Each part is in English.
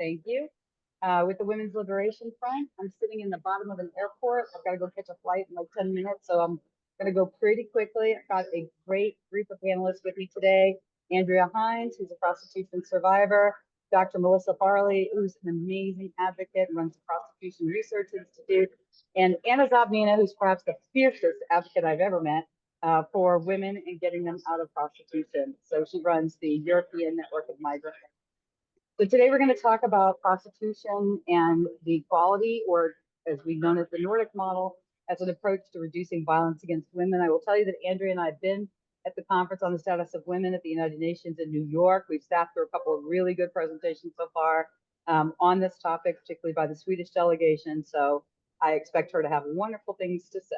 Thank you. With the Women's Liberation Front, I'm sitting in the bottom of an airport. I've got to go catch a flight in like 10 minutes, so I'm going to go pretty quickly. I've got a great group of panelists with me today. Andrea Heinz, who's a prostitution survivor, Dr. Melissa Farley, who's an amazing advocate and runs the Prostitution Research Institute, and Anna Zobnina, who's perhaps the fiercest advocate I've ever met for women and getting them out of prostitution. So she runs the European Network of Migrant. So today we're going to talk about prostitution and the equality, or as we've known as the Nordic model, as an approach to reducing violence against women. I will tell you that Andrea and I have been at the conference on the status of women at the United Nations in New York. We've sat through a couple of really good presentations so far on this topic, particularly by the Swedish delegation. So I expect her to have wonderful things to say.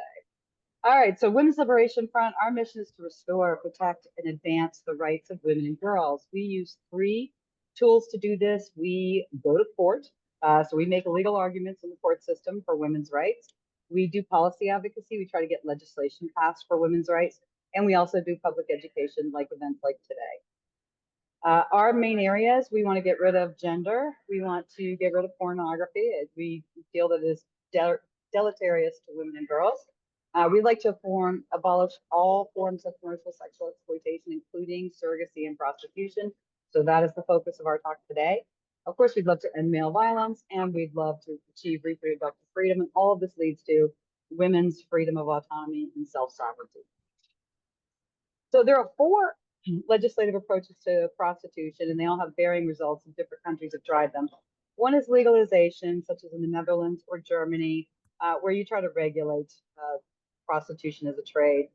All right, so Women's Liberation Front, our mission is to restore, protect, and advance the rights of women and girls. We use three tools to do this. We go to court, so we make legal arguments in the court system for women's rights. We do policy advocacy. We try to get legislation passed for women's rights. And we also do public education, like events like today. Our main areas, we want to get rid of gender. We want to get rid of pornography. We feel that it is deleterious to women and girls. We'd like to abolish all forms of commercial sexual exploitation, including surrogacy and prostitution. So that is the focus of our talk today. Of course, we'd love to end male violence, and we'd love to achieve reproductive freedom. And all of this leads to women's freedom of autonomy and self-sovereignty. So there are four legislative approaches to prostitution, and they all have varying results, and different countries have tried them. One is legalization, such as in the Netherlands or Germany, where you try to regulate prostitution as a trade.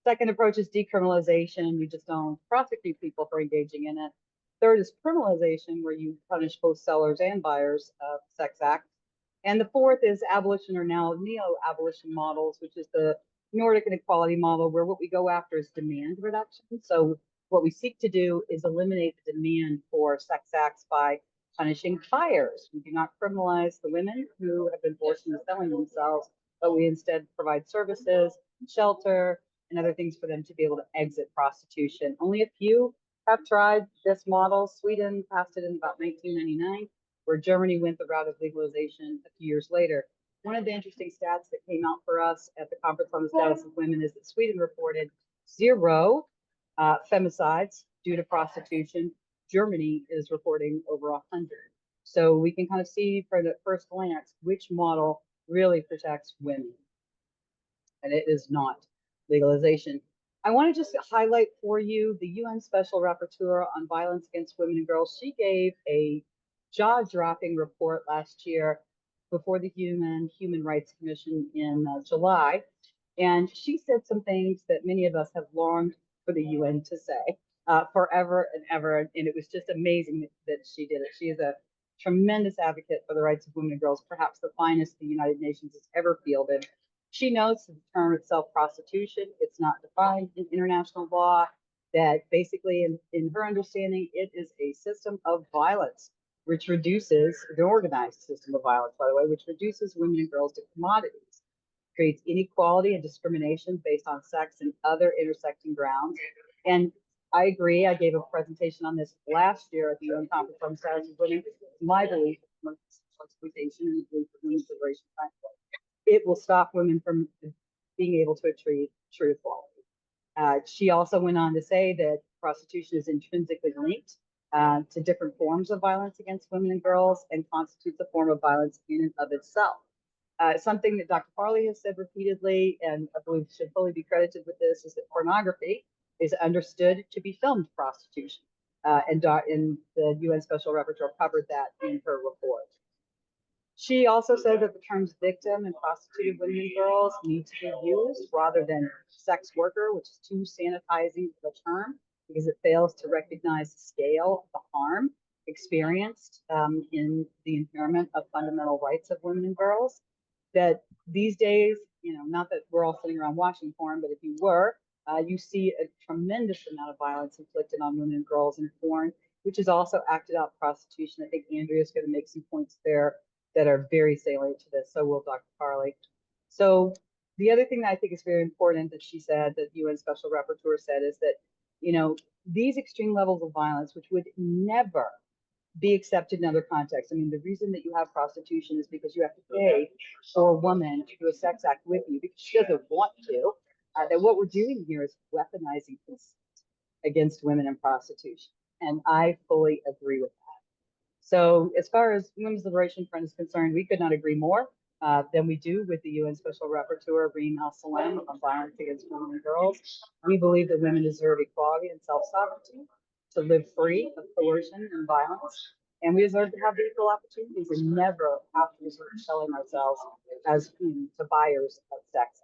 Second approach is decriminalization. You just don't prosecute people for engaging in it. Third is criminalization, where you punish both sellers and buyers of sex acts. And the fourth is abolition, or now neo-abolition models, which is the Nordic inequality model, where what we go after is demand reduction. So what we seek to do is eliminate the demand for sex acts by punishing buyers. We do not criminalize the women who have been forced into selling themselves, but we instead provide services, shelter, and other things for them to be able to exit prostitution. Only a few have tried this model. Sweden passed it in about 1999, where Germany went the route of legalization a few years later. One of the interesting stats that came out for us at the Conference on the Status of Women is that Sweden reported 0 femicides due to prostitution. Germany is reporting over 100. So we can kind of see for the first glance which model really protects women. And it is not legalization. I want to just highlight for you the UN Special Rapporteur on Violence Against Women and Girls. She gave a jaw-dropping report last year before the Human Rights Commission in July. And she said some things that many of us have longed for the UN to say forever and ever. And it was just amazing that she did it. She is a tremendous advocate for the rights of women and girls, perhaps the finest the United Nations has ever fielded. She notes the term itself, prostitution, it's not defined in international law, that basically in her understanding, it is a system of violence, which reduces, an organized system of violence, by the way, which reduces women and girls to commodities, creates inequality and discrimination based on sex and other intersecting grounds. And I agree, I gave a presentation on this last year at the UN Conference on the Status of Women. My belief in exploitation and the belief of women's liberation, it will stop women from being able to achieve true equality. She also went on to say that prostitution is intrinsically linked to different forms of violence against women and girls and constitutes a form of violence in and of itself. Something that Dr. Farley has said repeatedly, and I believe should fully be credited with this, is that pornography is understood to be filmed prostitution. And the UN Special Rapporteur covered that in her report. She also said that the terms victim and prostituted women and girls need to be used rather than sex worker, which is too sanitizing of a term because it fails to recognize the scale of the harm experienced in the impairment of fundamental rights of women and girls. That these days, not that we're all sitting around watching porn, but if you were, you see a tremendous amount of violence inflicted on women and girls in porn, which is also acted out prostitution. I think Andrea is going to make some points there that are very salient to this. So will Dr. Farley. So the other thing that I think is very important that she said, that UN Special Rapporteur said, is that, these extreme levels of violence, which would never be accepted in other contexts. I mean, the reason that you have prostitution is because you have to pay for a woman to do a sex act with you because she doesn't want to. That what we're doing here is weaponizing consent against women in prostitution. And I fully agree with that. So as far as Women's Liberation Front is concerned, we could not agree more than we do with the UN Special Rapporteur, Reem Al-Salem, on violence against women and girls. We believe that women deserve equality and self-sovereignty to live free of coercion and violence. And we deserve to have equal opportunities and never have to resort to selling ourselves as to buyers of sex.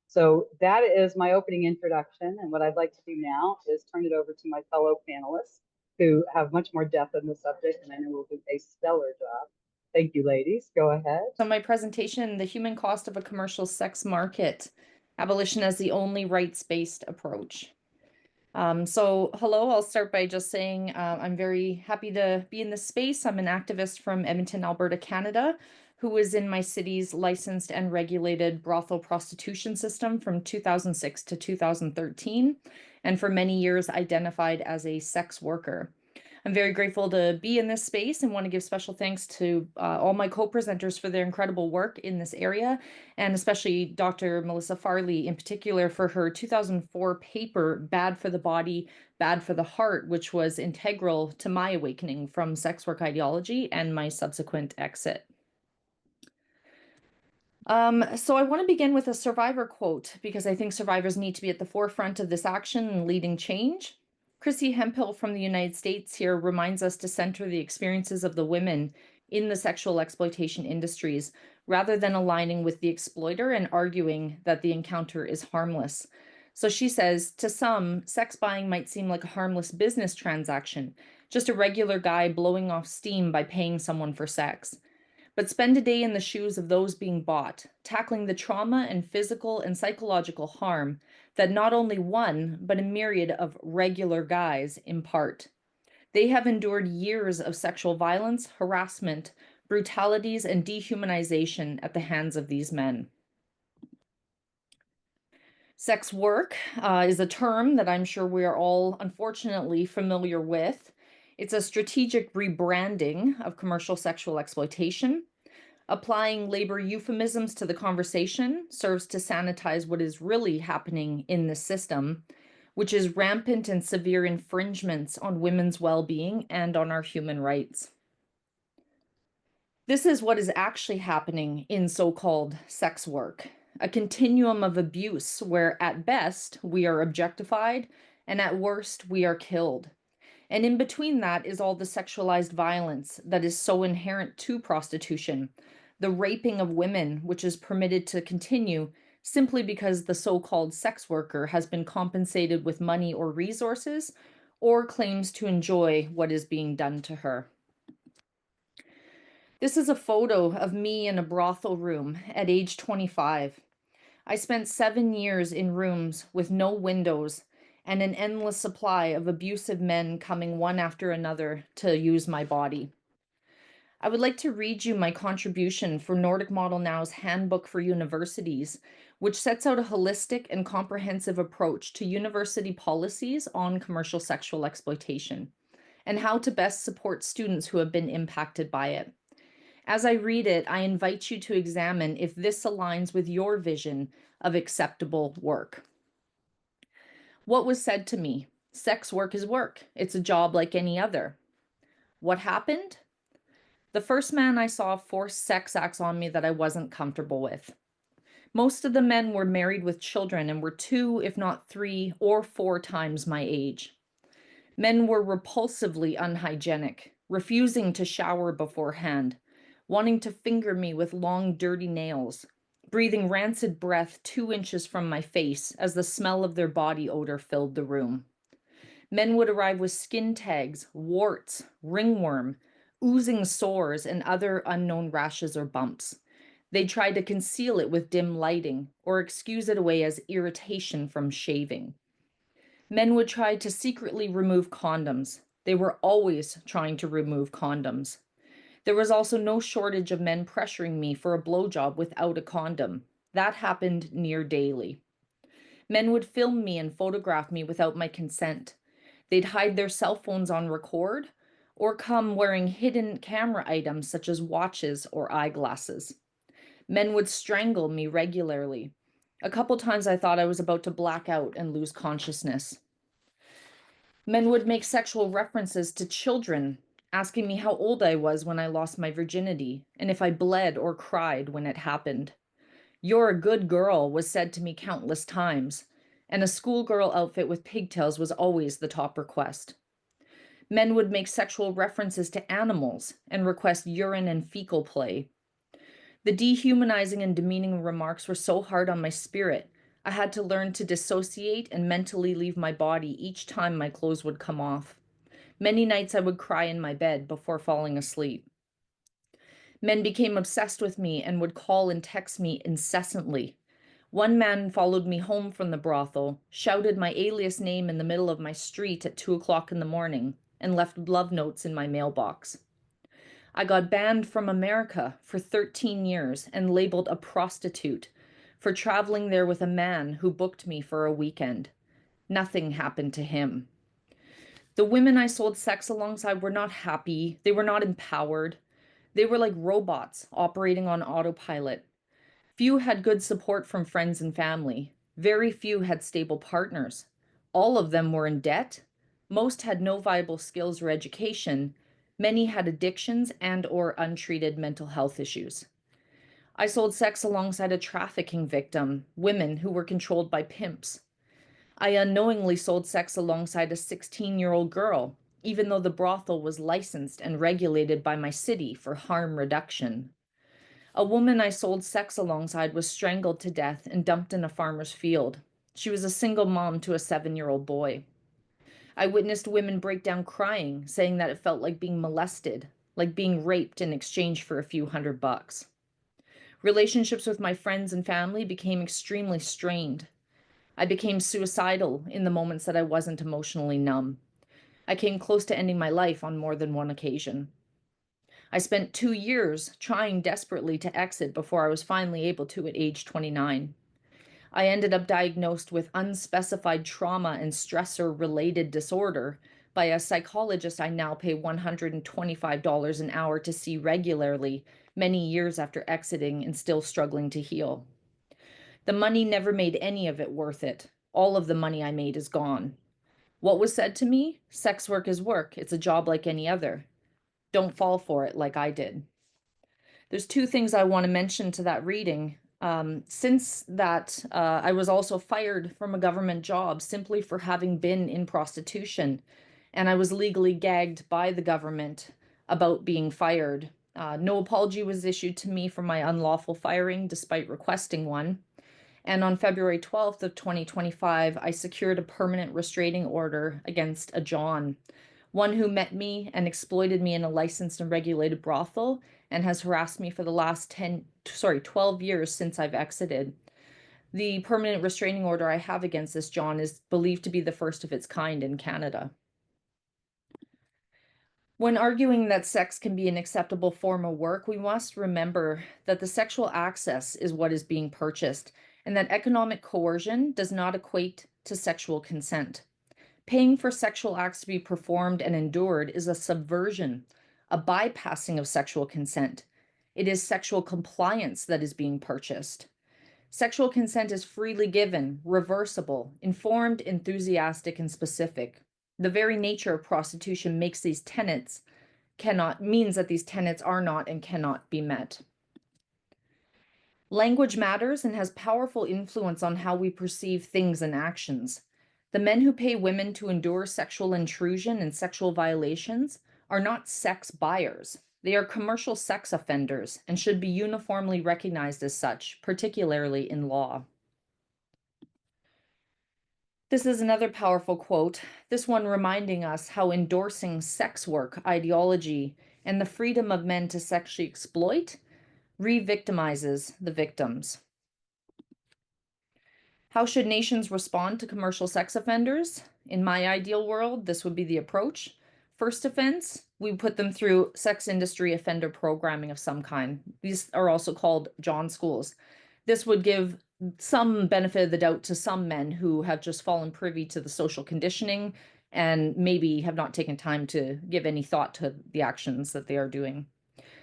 So that is my opening introduction. And what I'd like to do now is turn it over to my fellow panelists who have much more depth in the subject, and I know will do a stellar job. Thank you, ladies. Go ahead. So my presentation, The Human Cost of a Commercial Sex Market, Abolition as the Only Rights-Based Approach. So hello, I'll start by just saying I'm very happy to be in this space. I'm an activist from Edmonton, Alberta, Canada, who was in my city's licensed and regulated brothel prostitution system from 2006 to 2013, and for many years identified as a sex worker. I'm very grateful to be in this space and want to give special thanks to all my co-presenters for their incredible work in this area, and especially Dr. Melissa Farley in particular for her 2004 paper, Bad for the Body, Bad for the Heart, which was integral to my awakening from sex work ideology and my subsequent exit. So I want to begin with a survivor quote because I think survivors need to be at the forefront of this action and leading change. Chrissy Hemphill from the United States here reminds us to center the experiences of the women in the sexual exploitation industries rather than aligning with the exploiter and arguing that the encounter is harmless. So she says, to some, sex buying might seem like a harmless business transaction, just a regular guy blowing off steam by paying someone for sex. But spend a day in the shoes of those being bought, tackling the trauma and physical and psychological harm that not only one, but a myriad of regular guys impart. They have endured years of sexual violence, harassment, brutalities, and dehumanization at the hands of these men. Sex work is a term that I'm sure we are all unfortunately familiar with. It's a strategic rebranding of commercial sexual exploitation. Applying labor euphemisms to the conversation serves to sanitize what is really happening in the system, which is rampant and severe infringements on women's well-being and on our human rights. This is what is actually happening in so-called sex work, a continuum of abuse where at best we are objectified and at worst we are killed. And in between that is all the sexualized violence that is so inherent to prostitution, the raping of women, which is permitted to continue simply because the so-called sex worker has been compensated with money or resources or claims to enjoy what is being done to her. This is a photo of me in a brothel room at age 25. I spent 7 years in rooms with no windows and an endless supply of abusive men coming one after another to use my body. I would like to read you my contribution for Nordic Model Now's Handbook for Universities, which sets out a holistic and comprehensive approach to university policies on commercial sexual exploitation and how to best support students who have been impacted by it. As I read it, I invite you to examine if this aligns with your vision of acceptable work. What was said to me? Sex work is work. It's a job like any other. What happened? The first man I saw forced sex acts on me that I wasn't comfortable with. Most of the men were married with children and were 2, if not 3 or 4 times my age. Men were repulsively unhygienic, refusing to shower beforehand, wanting to finger me with long, dirty nails, breathing rancid breath 2 inches from my face as the smell of their body odor filled the room. Men would arrive with skin tags, warts, ringworm, oozing sores, and other unknown rashes or bumps. They tried to conceal it with dim lighting or excuse it away as irritation from shaving. Men would try to secretly remove condoms. They were always trying to remove condoms. There was also no shortage of men pressuring me for a blowjob without a condom. That happened near daily. Men would film me and photograph me without my consent. They'd hide their cell phones on record or come wearing hidden camera items such as watches or eyeglasses. Men would strangle me regularly. A couple times I thought I was about to black out and lose consciousness. Men would make sexual references to children, asking me how old I was when I lost my virginity and if I bled or cried when it happened. "You're a good girl," was said to me countless times, and a schoolgirl outfit with pigtails was always the top request. Men would make sexual references to animals and request urine and fecal play. The dehumanizing and demeaning remarks were so hard on my spirit, I had to learn to dissociate and mentally leave my body each time my clothes would come off. Many nights I would cry in my bed before falling asleep. Men became obsessed with me and would call and text me incessantly. One man followed me home from the brothel, shouted my alias name in the middle of my street at 2 o'clock in the morning, and left love notes in my mailbox. I got banned from America for 13 years and labeled a prostitute for traveling there with a man who booked me for a weekend. Nothing happened to him. The women I sold sex alongside were not happy. They were not empowered. They were like robots operating on autopilot. Few had good support from friends and family. Very few had stable partners. All of them were in debt. Most had no viable skills or education. Many had addictions and or untreated mental health issues. I sold sex alongside a trafficking victim, women who were controlled by pimps. I unknowingly sold sex alongside a 16-year-old girl, even though the brothel was licensed and regulated by my city for harm reduction. A woman I sold sex alongside was strangled to death and dumped in a farmer's field. She was a single mom to a 7-year-old boy. I witnessed women break down crying, saying that it felt like being molested, like being raped in exchange for a few $100. Relationships with my friends and family became extremely strained. I became suicidal in the moments that I wasn't emotionally numb. I came close to ending my life on more than one occasion. I spent 2 years trying desperately to exit before I was finally able to at age 29. I ended up diagnosed with unspecified trauma and stressor-related disorder by a psychologist I now pay $125 an hour to see regularly, many years after exiting and still struggling to heal. The money never made any of it worth it. All of the money I made is gone. What was said to me? Sex work is work. It's a job like any other. Don't fall for it like I did. There's two things I want to mention to that reading. Since that, I was also fired from a government job simply for having been in prostitution, and I was legally gagged by the government about being fired. No apology was issued to me for my unlawful firing, despite requesting one. And on February 12th of 2025, I secured a permanent restraining order against a John, one who met me and exploited me in a licensed and regulated brothel and has harassed me for the last 12 years since I've exited. The permanent restraining order I have against this John is believed to be the first of its kind in Canada. When arguing that sex can be an acceptable form of work, we must remember that the sexual access is what is being purchased, and that economic coercion does not equate to sexual consent. Paying for sexual acts to be performed and endured is a subversion, a bypassing of sexual consent. It is sexual compliance that is being purchased. Sexual consent is freely given, reversible, informed, enthusiastic, and specific. The very nature of prostitution means that these tenets are not and cannot be met. Language matters and has powerful influence on how we perceive things and actions. The men who pay women to endure sexual intrusion and sexual violations are not sex buyers. They are commercial sex offenders and should be uniformly recognized as such, particularly in law. This is another powerful quote, this one reminding us how endorsing sex work ideology and the freedom of men to sexually exploit re-victimizes the victims. How should nations respond to commercial sex offenders? In my ideal world, this would be the approach. First offense, we put them through sex industry offender programming of some kind. These are also called John schools. This would give some benefit of the doubt to some men who have just fallen privy to the social conditioning and maybe have not taken time to give any thought to the actions that they are doing.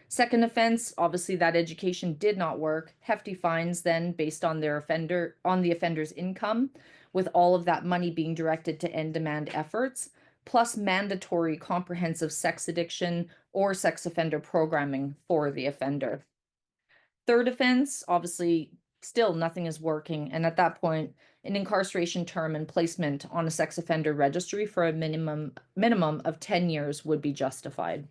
Second offense, obviously that education did not work. Hefty fines then based on the offender's income, with all of that money being directed to end demand efforts, plus mandatory comprehensive sex addiction or sex offender programming for the offender. Third offense, obviously still nothing is working, and at that point an incarceration term and placement on a sex offender registry for a minimum of 10 years would be justified.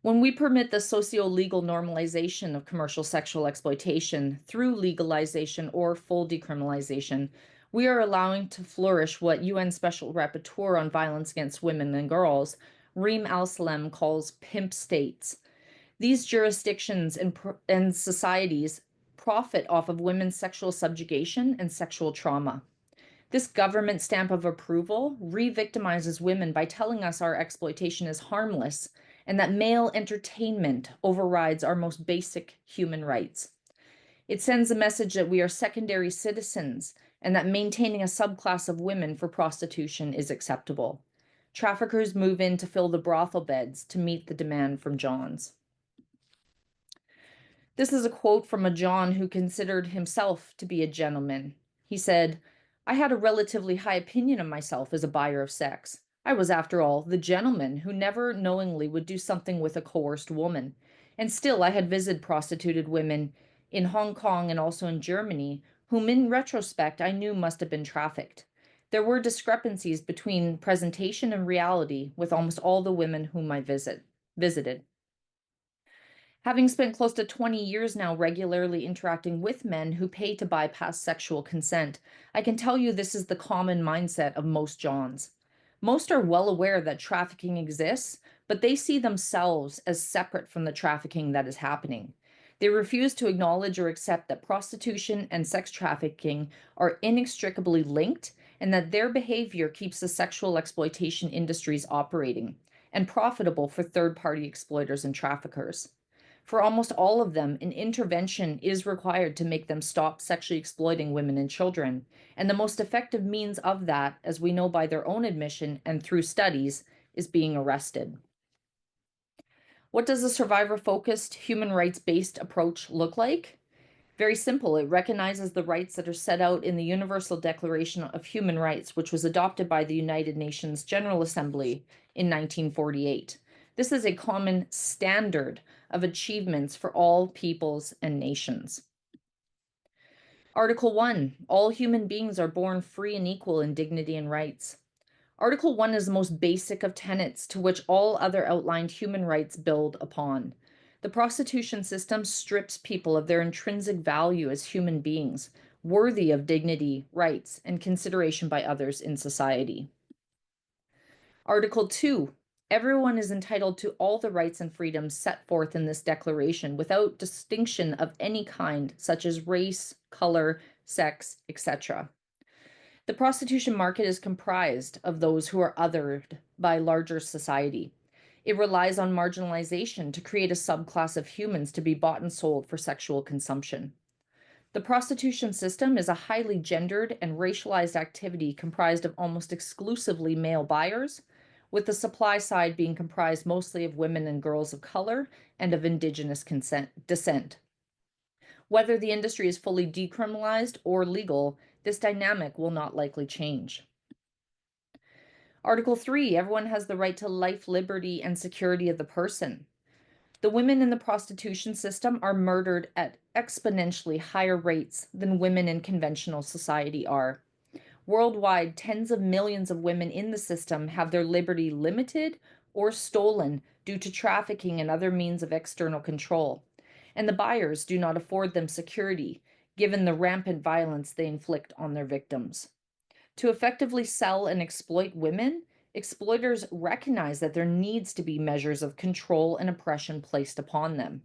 When we permit the socio-legal normalization of commercial sexual exploitation through legalization or full decriminalization, we are allowing to flourish what UN Special Rapporteur on Violence Against Women and Girls, Reem Al-Salem, calls pimp states. These jurisdictions and societies profit off of women's sexual subjugation and sexual trauma. This government stamp of approval re-victimizes women by telling us our exploitation is harmless and that male entertainment overrides our most basic human rights. It sends a message that we are secondary citizens and that maintaining a subclass of women for prostitution is acceptable. Traffickers move in to fill the brothel beds to meet the demand from Johns. This is a quote from a John who considered himself to be a gentleman. He said, "I had a relatively high opinion of myself as a buyer of sex. I was, after all, the gentleman who never knowingly would do something with a coerced woman. And still I had visited prostituted women in Hong Kong and also in Germany, whom in retrospect I knew must have been trafficked. There were discrepancies between presentation and reality with almost all the women whom I visited. Having spent close to 20 years now regularly interacting with men who pay to bypass sexual consent, I can tell you this is the common mindset of most Johns. Most are well aware that trafficking exists, but they see themselves as separate from the trafficking that is happening. They refuse to acknowledge or accept that prostitution and sex trafficking are inextricably linked and that their behavior keeps the sexual exploitation industries operating and profitable for third-party exploiters and traffickers. For almost all of them, an intervention is required to make them stop sexually exploiting women and children. And the most effective means of that, as we know by their own admission and through studies, is being arrested. What does a survivor-focused, human rights-based approach look like? Very simple. It recognizes the rights that are set out in the Universal Declaration of Human Rights, which was adopted by the United Nations General Assembly in 1948. This is a common standard of achievements for all peoples and nations. Article 1, all human beings are born free and equal in dignity and rights. Article 1 is the most basic of tenets to which all other outlined human rights build upon. The prostitution system strips people of their intrinsic value as human beings, worthy of dignity, rights, and consideration by others in society. Article 2, everyone is entitled to all the rights and freedoms set forth in this declaration without distinction of any kind, such as race, color, sex, etc. The prostitution market is comprised of those who are othered by larger society. It relies on marginalization to create a subclass of humans to be bought and sold for sexual consumption. The prostitution system is a highly gendered and racialized activity comprised of almost exclusively male buyers, with the supply side being comprised mostly of women and girls of color and of indigenous descent. Whether the industry is fully decriminalized or legal, this dynamic will not likely change. Article 3, everyone has the right to life, liberty, and security of the person. The women in the prostitution system are murdered at exponentially higher rates than women in conventional society are. Worldwide, tens of millions of women in the system have their liberty limited or stolen due to trafficking and other means of external control, and the buyers do not afford them security, given the rampant violence they inflict on their victims. To effectively sell and exploit women, exploiters recognize that there needs to be measures of control and oppression placed upon them.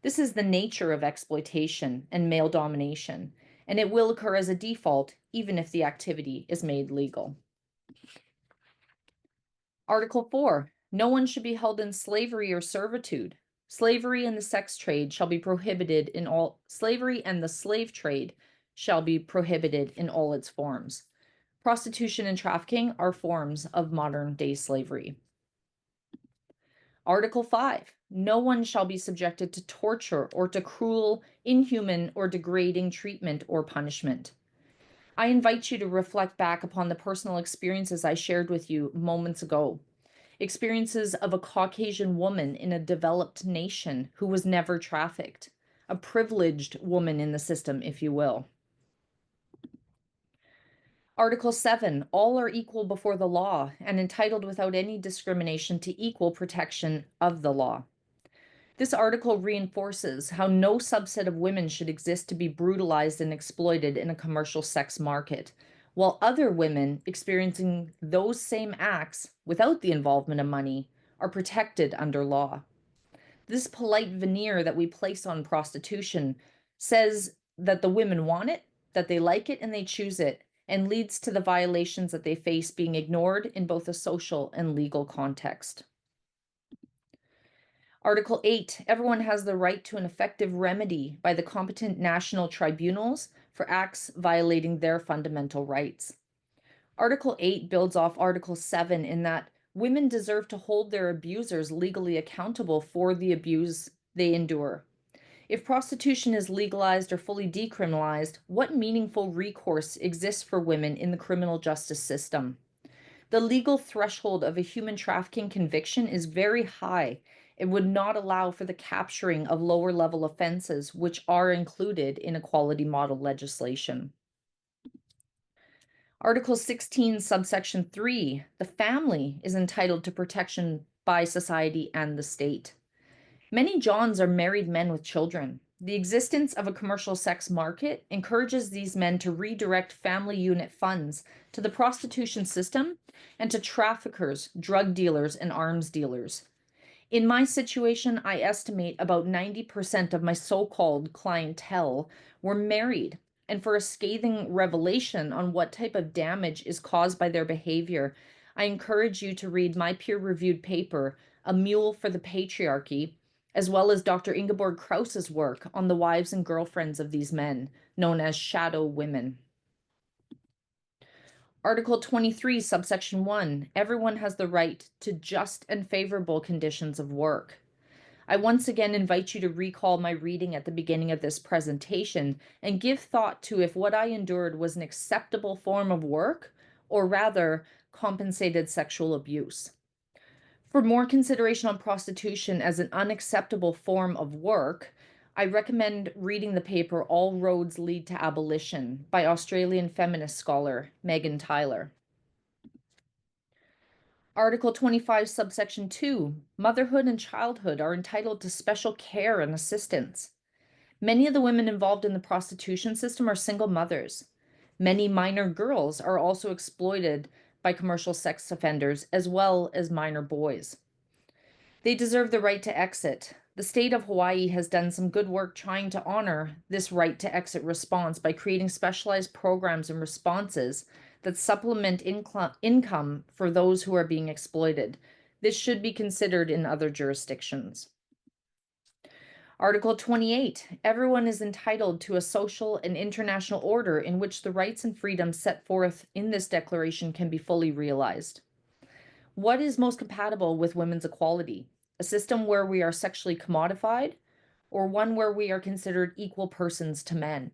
This is the nature of exploitation and male domination, and it will occur as a default even if the activity is made legal. Article 4, no one should be held in slavery or servitude. Slavery and the sex trade shall be prohibited in all, slavery and the slave trade shall be prohibited in all its forms. Prostitution and trafficking are forms of modern day slavery. Article 5. No one shall be subjected to torture or to cruel, inhuman, or degrading treatment or punishment. I invite you to reflect back upon the personal experiences I shared with you moments ago. Experiences of a Caucasian woman in a developed nation who was never trafficked, a privileged woman in the system, if you will. Article 7, all are equal before the law and entitled without any discrimination to equal protection of the law. This article reinforces how no subset of women should exist to be brutalized and exploited in a commercial sex market, while other women experiencing those same acts without the involvement of money are protected under law. This polite veneer that we place on prostitution says that the women want it, that they like it, and they choose it, and leads to the violations that they face being ignored in both a social and legal context. Article 8, everyone has the right to an effective remedy by the competent national tribunals for acts violating their fundamental rights. Article 8 builds off Article 7 in that women deserve to hold their abusers legally accountable for the abuse they endure. If prostitution is legalized or fully decriminalized, what meaningful recourse exists for women in the criminal justice system? The legal threshold of a human trafficking conviction is very high. It would not allow for the capturing of lower level offenses, which are included in equality model legislation. Article 16, subsection 3, the family is entitled to protection by society and the state. Many Johns are married men with children. The existence of a commercial sex market encourages these men to redirect family unit funds to the prostitution system and to traffickers, drug dealers, and arms dealers. In my situation, I estimate about 90% of my so-called clientele were married. And for a scathing revelation on what type of damage is caused by their behavior, I encourage you to read my peer-reviewed paper, A Mule for the Patriarchy, as well as Dr. Ingeborg Krause's work on the wives and girlfriends of these men, known as shadow women. Article 23, subsection 1, everyone has the right to just and favorable conditions of work. I once again invite you to recall my reading at the beginning of this presentation and give thought to if what I endured was an acceptable form of work or rather compensated sexual abuse. For more consideration on prostitution as an unacceptable form of work, I recommend reading the paper All Roads Lead to Abolition by Australian feminist scholar Megan Tyler. Article 25, subsection 2, motherhood and childhood are entitled to special care and assistance. Many of the women involved in the prostitution system are single mothers. Many minor girls are also exploited by commercial sex offenders, as well as minor boys. They deserve the right to exit. The state of Hawaii has done some good work trying to honor this right to exit response by creating specialized programs and responses that supplement income for those who are being exploited. This should be considered in other jurisdictions. Article 28, everyone is entitled to a social and international order in which the rights and freedoms set forth in this declaration can be fully realized. What is most compatible with women's equality? A system where we are sexually commodified, or one where we are considered equal persons to men?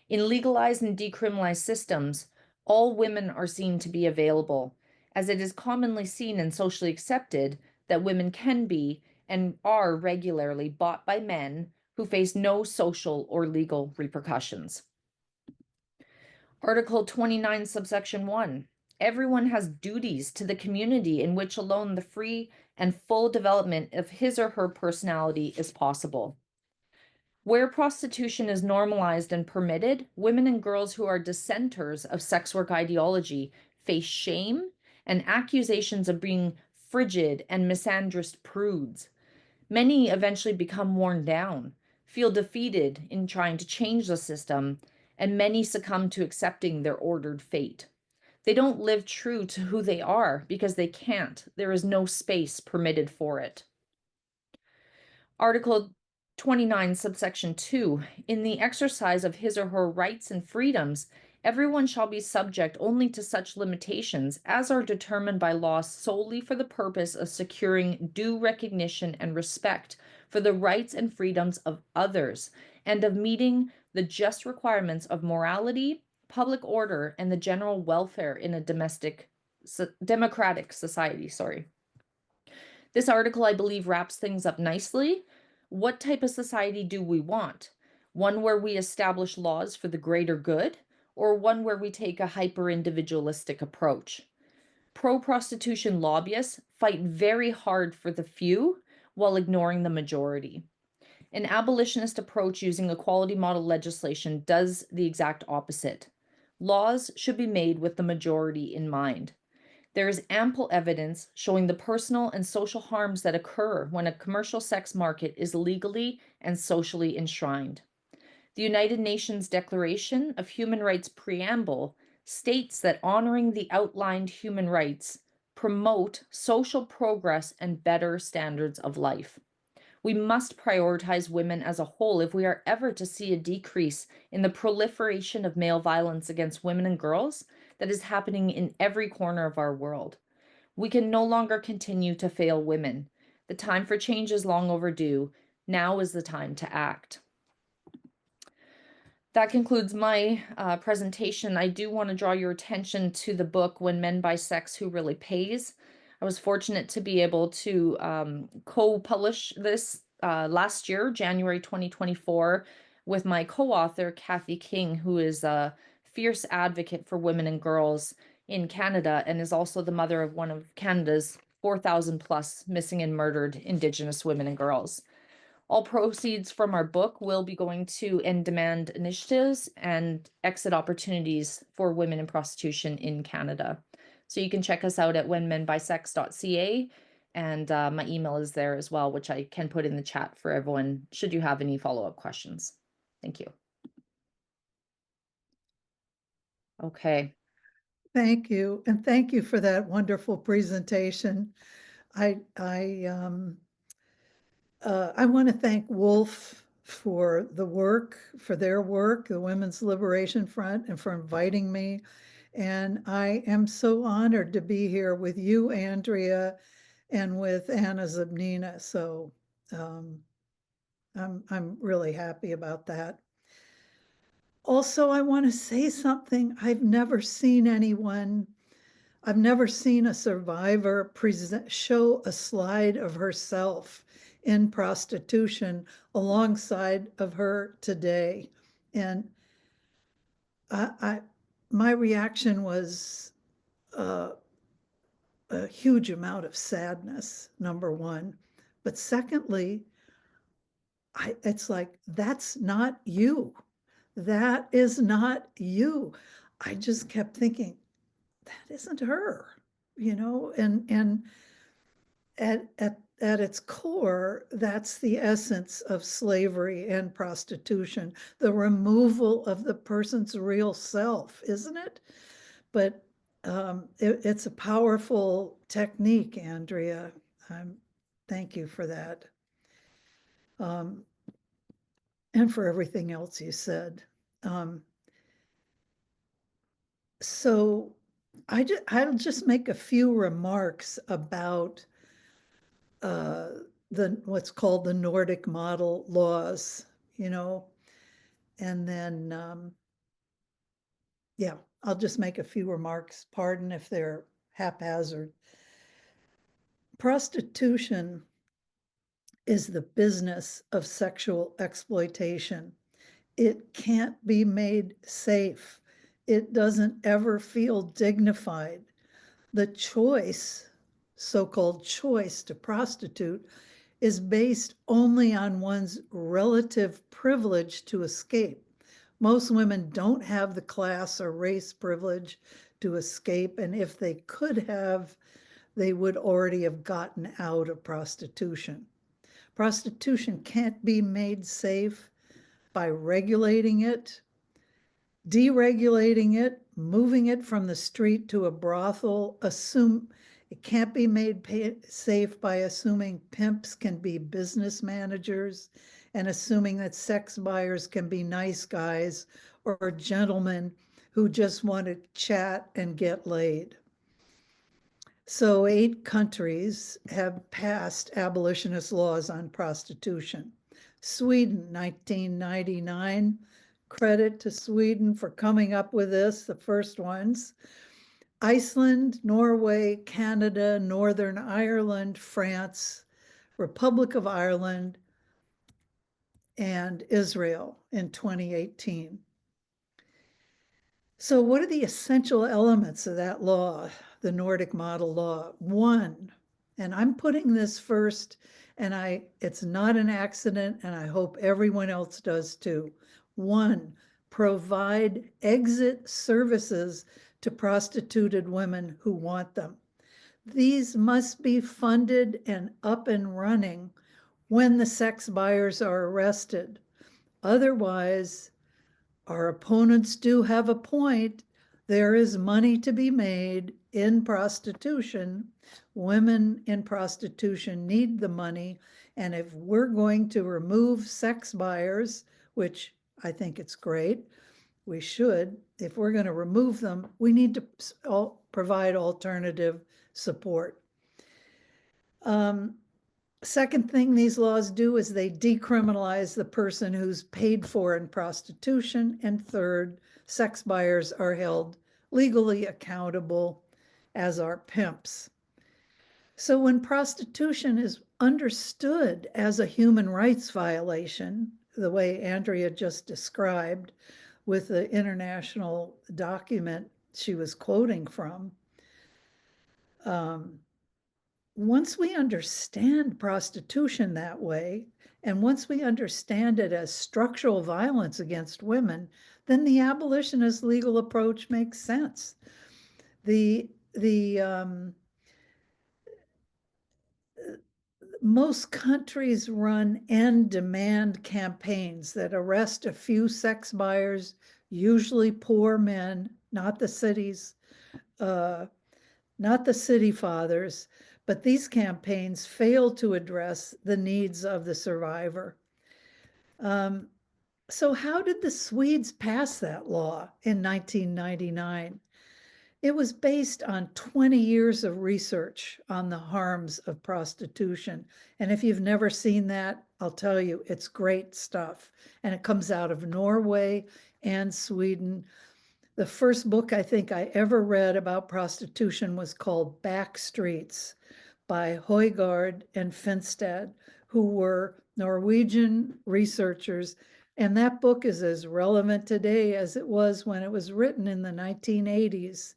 In legalized and decriminalized systems, all women are seen to be available, as it is commonly seen and socially accepted that women can be and are regularly bought by men who face no social or legal repercussions. Article 29, subsection 1. Everyone has duties to the community in which alone the free and full development of his or her personality is possible. Where prostitution is normalized and permitted, women and girls who are dissenters of sex work ideology face shame and accusations of being frigid and misandrist prudes. Many eventually become worn down, feel defeated in trying to change the system, and many succumb to accepting their ordered fate. They don't live true to who they are because they can't. There is no space permitted for it. Article 29, subsection 2, in the exercise of his or her rights and freedoms, Everyone shall be subject only to such limitations as are determined by law solely for the purpose of securing due recognition and respect for the rights and freedoms of others, and of meeting the just requirements of morality, public order, and the general welfare in a democratic society. Sorry. This article, I believe, wraps things up nicely. What type of society do we want? One where we establish laws for the greater good, or one where we take a hyper individualistic approach? Pro prostitution lobbyists fight very hard for the few while ignoring the majority. An abolitionist approach using equality model legislation does the exact opposite. Laws should be made with the majority in mind. There is ample evidence showing the personal and social harms that occur when a commercial sex market is legally and socially enshrined. The United Nations Declaration of Human Rights Preamble states that honoring the outlined human rights promote social progress and better standards of life. We must prioritize women as a whole if we are ever to see a decrease in the proliferation of male violence against women and girls that is happening in every corner of our world. We can no longer continue to fail women. The time for change is long overdue. Now is the time to act. That concludes my presentation. I do want to draw your attention to the book, When Men Buy Sex, Who Really Pays? I was fortunate to be able to co-publish this last year, January 2024, with my co-author, Kathy King, who is a fierce advocate for women and girls in Canada and is also the mother of one of Canada's 4,000 plus missing and murdered Indigenous women and girls. All proceeds from our book will be going to end demand initiatives and exit opportunities for women in prostitution in Canada. So you can check us out at whenmenbuysex.ca, and my email is there as well, which I can put in the chat for everyone should you have any follow-up questions. Thank you. Okay. Thank you, and thank you for that wonderful presentation. I want to thank Wolf for the work, for their work, the Women's Liberation Front, and for inviting me. And I am so honored to be here with you, Andrea, and with Anna Zobnina. So I'm really happy about that. Also, I want to say something. I've never seen a survivor show a slide of herself in prostitution alongside of her today. And my reaction was a huge amount of sadness, number one. But secondly, it's like, that's not you. That is not you. I just kept thinking, that isn't her, and at its core, that's the essence of slavery and prostitution, the removal of the person's real self, isn't it? But it's a powerful technique, Andrea. Thank you for that. And for everything else you said. So I'll just make a few remarks about what's called the Nordic model laws, and then yeah, I'll just make a few remarks. Pardon if they're haphazard. Prostitution is the business of sexual exploitation. It can't be made safe. It doesn't ever feel dignified. The choice, so-called choice to prostitute, is based only on one's relative privilege to escape. Most women don't have the class or race privilege to escape, and if they could have, they would already have gotten out of prostitution. Prostitution can't be made safe by regulating it, deregulating it, moving it from the street to a brothel. It can't be made safe by assuming pimps can be business managers and assuming that sex buyers can be nice guys or gentlemen who just want to chat and get laid. So 8 countries have passed abolitionist laws on prostitution. Sweden, 1999. Credit to Sweden for coming up with this, the first ones. Iceland, Norway, Canada, Northern Ireland, France, Republic of Ireland, and Israel in 2018. So what are the essential elements of that law, the Nordic model law? One, and I'm putting this first, and it's not an accident, and I hope everyone else does too. One, provide exit services to prostituted women who want them. These must be funded and up and running when the sex buyers are arrested. Otherwise, our opponents do have a point. There is money to be made in prostitution. Women in prostitution need the money. And if we're going to remove sex buyers, which I think it's great, we should, if we're going to remove them, we need to provide alternative support. Second thing these laws do is they decriminalize the person who's paid for in prostitution. And third, sex buyers are held legally accountable, as are pimps. So when prostitution is understood as a human rights violation, the way Andrea just described with the international document she was quoting from, once we understand prostitution that way, and once we understand it as structural violence against women, then the abolitionist legal approach makes sense. Most countries run end demand campaigns that arrest a few sex buyers, usually poor men, not the cities, not the city fathers, but these campaigns fail to address the needs of the survivor. So how did the Swedes pass that law in 1999? It was based on 20 years of research on the harms of prostitution. And if you've never seen that, I'll tell you, it's great stuff. And it comes out of Norway and Sweden. The first book I think I ever read about prostitution was called Back Streets by Højgaard and Finstad, who were Norwegian researchers. And that book is as relevant today as it was when it was written in the 1980s.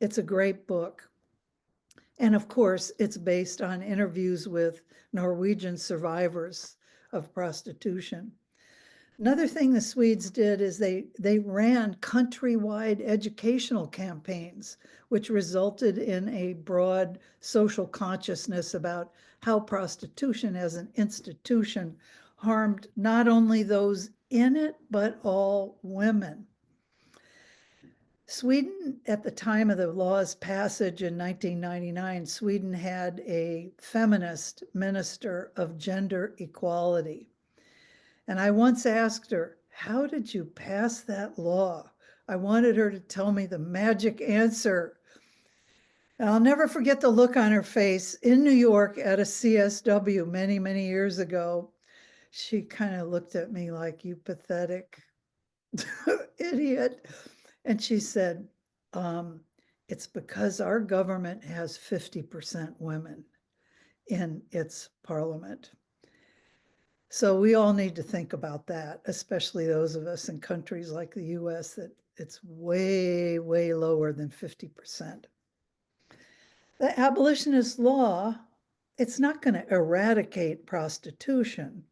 It's a great book. And of course, it's based on interviews with Norwegian survivors of prostitution. Another thing the Swedes did is they ran countrywide educational campaigns, which resulted in a broad social consciousness about how prostitution as an institution harmed not only those in it, but all women. Sweden, at the time of the law's passage in 1999, Sweden had a feminist minister of gender equality. And I once asked her, how did you pass that law? I wanted her to tell me the magic answer. And I'll never forget the look on her face in New York at a CSW many, many years ago. She kind of looked at me like, you pathetic idiot. And she said, it's because our government has 50% women in its parliament. So we all need to think about that, especially those of us in countries like the US that it's way, way lower than 50%. The abolitionist law, it's not going to eradicate prostitution.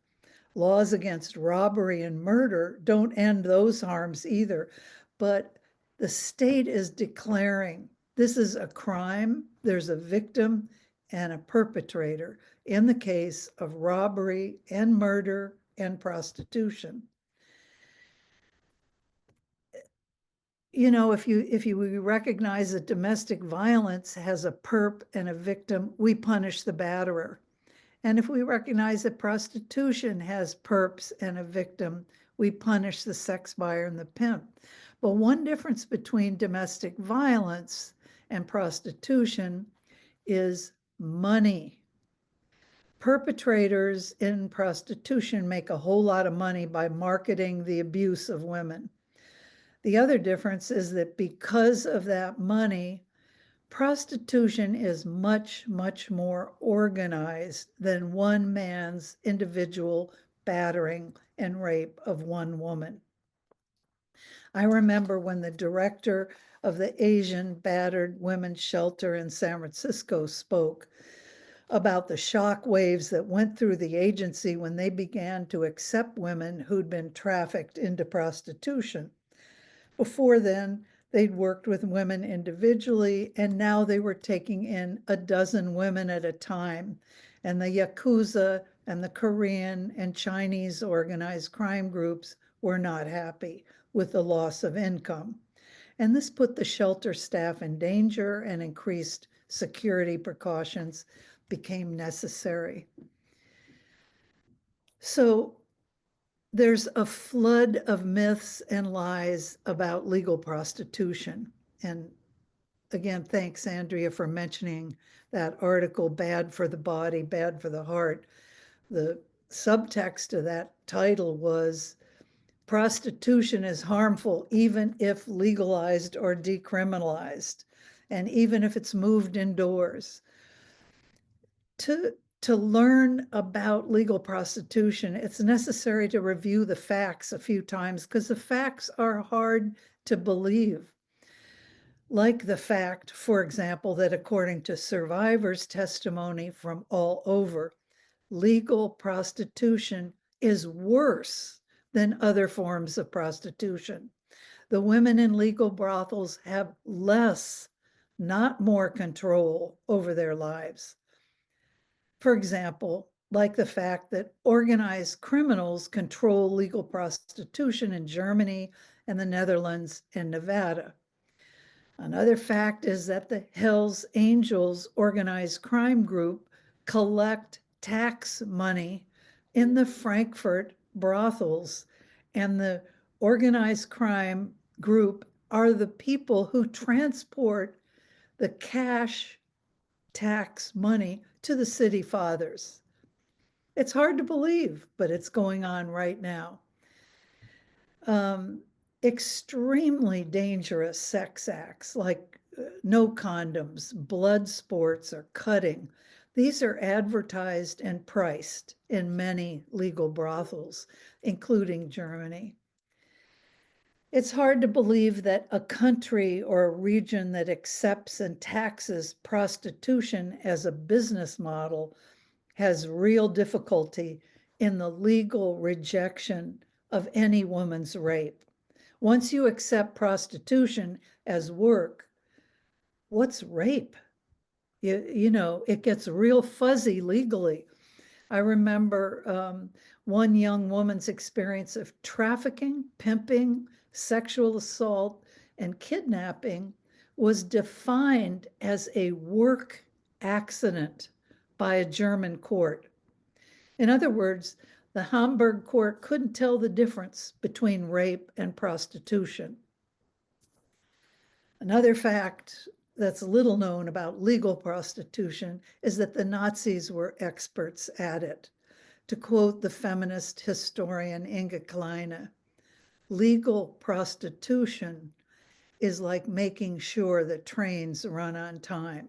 Laws against robbery and murder don't end those harms either. But the state is declaring this is a crime, there's a victim and a perpetrator in the case of robbery and murder and prostitution. You know, if you recognize that domestic violence has a perp and a victim, we punish the batterer. And if we recognize that prostitution has perps and a victim, we punish the sex buyer and the pimp. But one difference between domestic violence and prostitution is money. Perpetrators in prostitution make a whole lot of money by marketing the abuse of women. The other difference is that because of that money, prostitution is much, much more organized than one man's individual battering and rape of one woman. I remember when the director of the Asian Battered Women's Shelter in San Francisco spoke about the shock waves that went through the agency when they began to accept women who'd been trafficked into prostitution. Before then, they'd worked with women individually, and now they were taking in a dozen women at a time. And the Yakuza and the Korean and Chinese organized crime groups were not happy with the loss of income. And this put the shelter staff in danger, and increased security precautions became necessary. So there's a flood of myths and lies about legal prostitution. And again, thanks, Andrea, for mentioning that article, Bad for the Body, Bad for the Heart. The subtext of that title was, prostitution is harmful even if legalized or decriminalized, and even if it's moved indoors. To learn about legal prostitution, it's necessary to review the facts a few times, because the facts are hard to believe. Like the fact, for example, that according to survivors' testimony from all over, legal prostitution is worse than other forms of prostitution. The women in legal brothels have less, not more, control over their lives. For example, like the fact that organized criminals control legal prostitution in Germany and the Netherlands and Nevada. Another fact is that the Hells Angels organized crime group collect tax money in the Frankfurt brothels, and the organized crime group are the people who transport the cash tax money to the city fathers. It's hard to believe, but it's going on right now. Extremely dangerous sex acts like no condoms, blood sports, or cutting. These are advertised and priced in many legal brothels, including Germany. It's hard to believe that a country or a region that accepts and taxes prostitution as a business model has real difficulty in the legal rejection of any woman's rape. Once you accept prostitution as work, what's rape? You know, it gets real fuzzy legally. I remember one young woman's experience of trafficking, pimping, sexual assault, and kidnapping was defined as a work accident by a German court. In other words, the Hamburg court couldn't tell the difference between rape and prostitution. Another fact that's little known about legal prostitution is that the Nazis were experts at it. To quote the feminist historian Inge Kleine, legal prostitution is like making sure that trains run on time.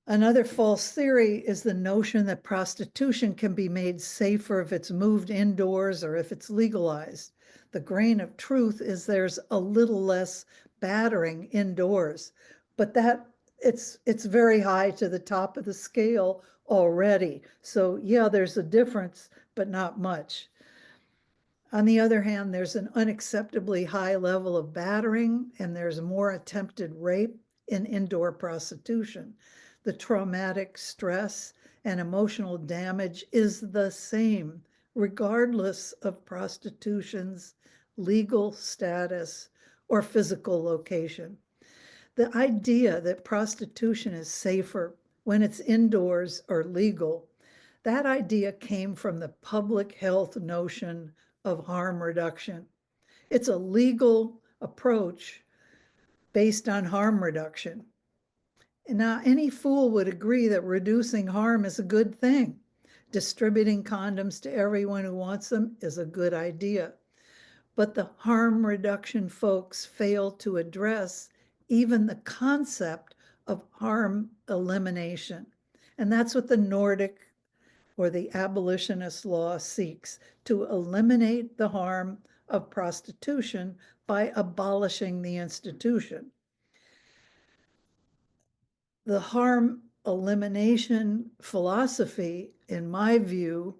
Another false theory is the notion that prostitution can be made safer if it's moved indoors or if it's legalized. The grain of truth is there's a little less battering indoors, but that it's very high to the top of the scale already. So yeah, there's a difference, but not much. On the other hand, there's an unacceptably high level of battering, and there's more attempted rape in indoor prostitution. The traumatic stress and emotional damage is the same, regardless of prostitution's legal status or physical location. The idea that prostitution is safer when it's indoors or legal, that idea came from the public health notion of harm reduction. It's a legal approach based on harm reduction. And now, any fool would agree that reducing harm is a good thing. Distributing condoms to everyone who wants them is a good idea. But the harm reduction folks fail to address even the concept of harm elimination. And that's what the Nordic or the abolitionist law seeks, to eliminate the harm of prostitution by abolishing the institution. The harm elimination philosophy, in my view,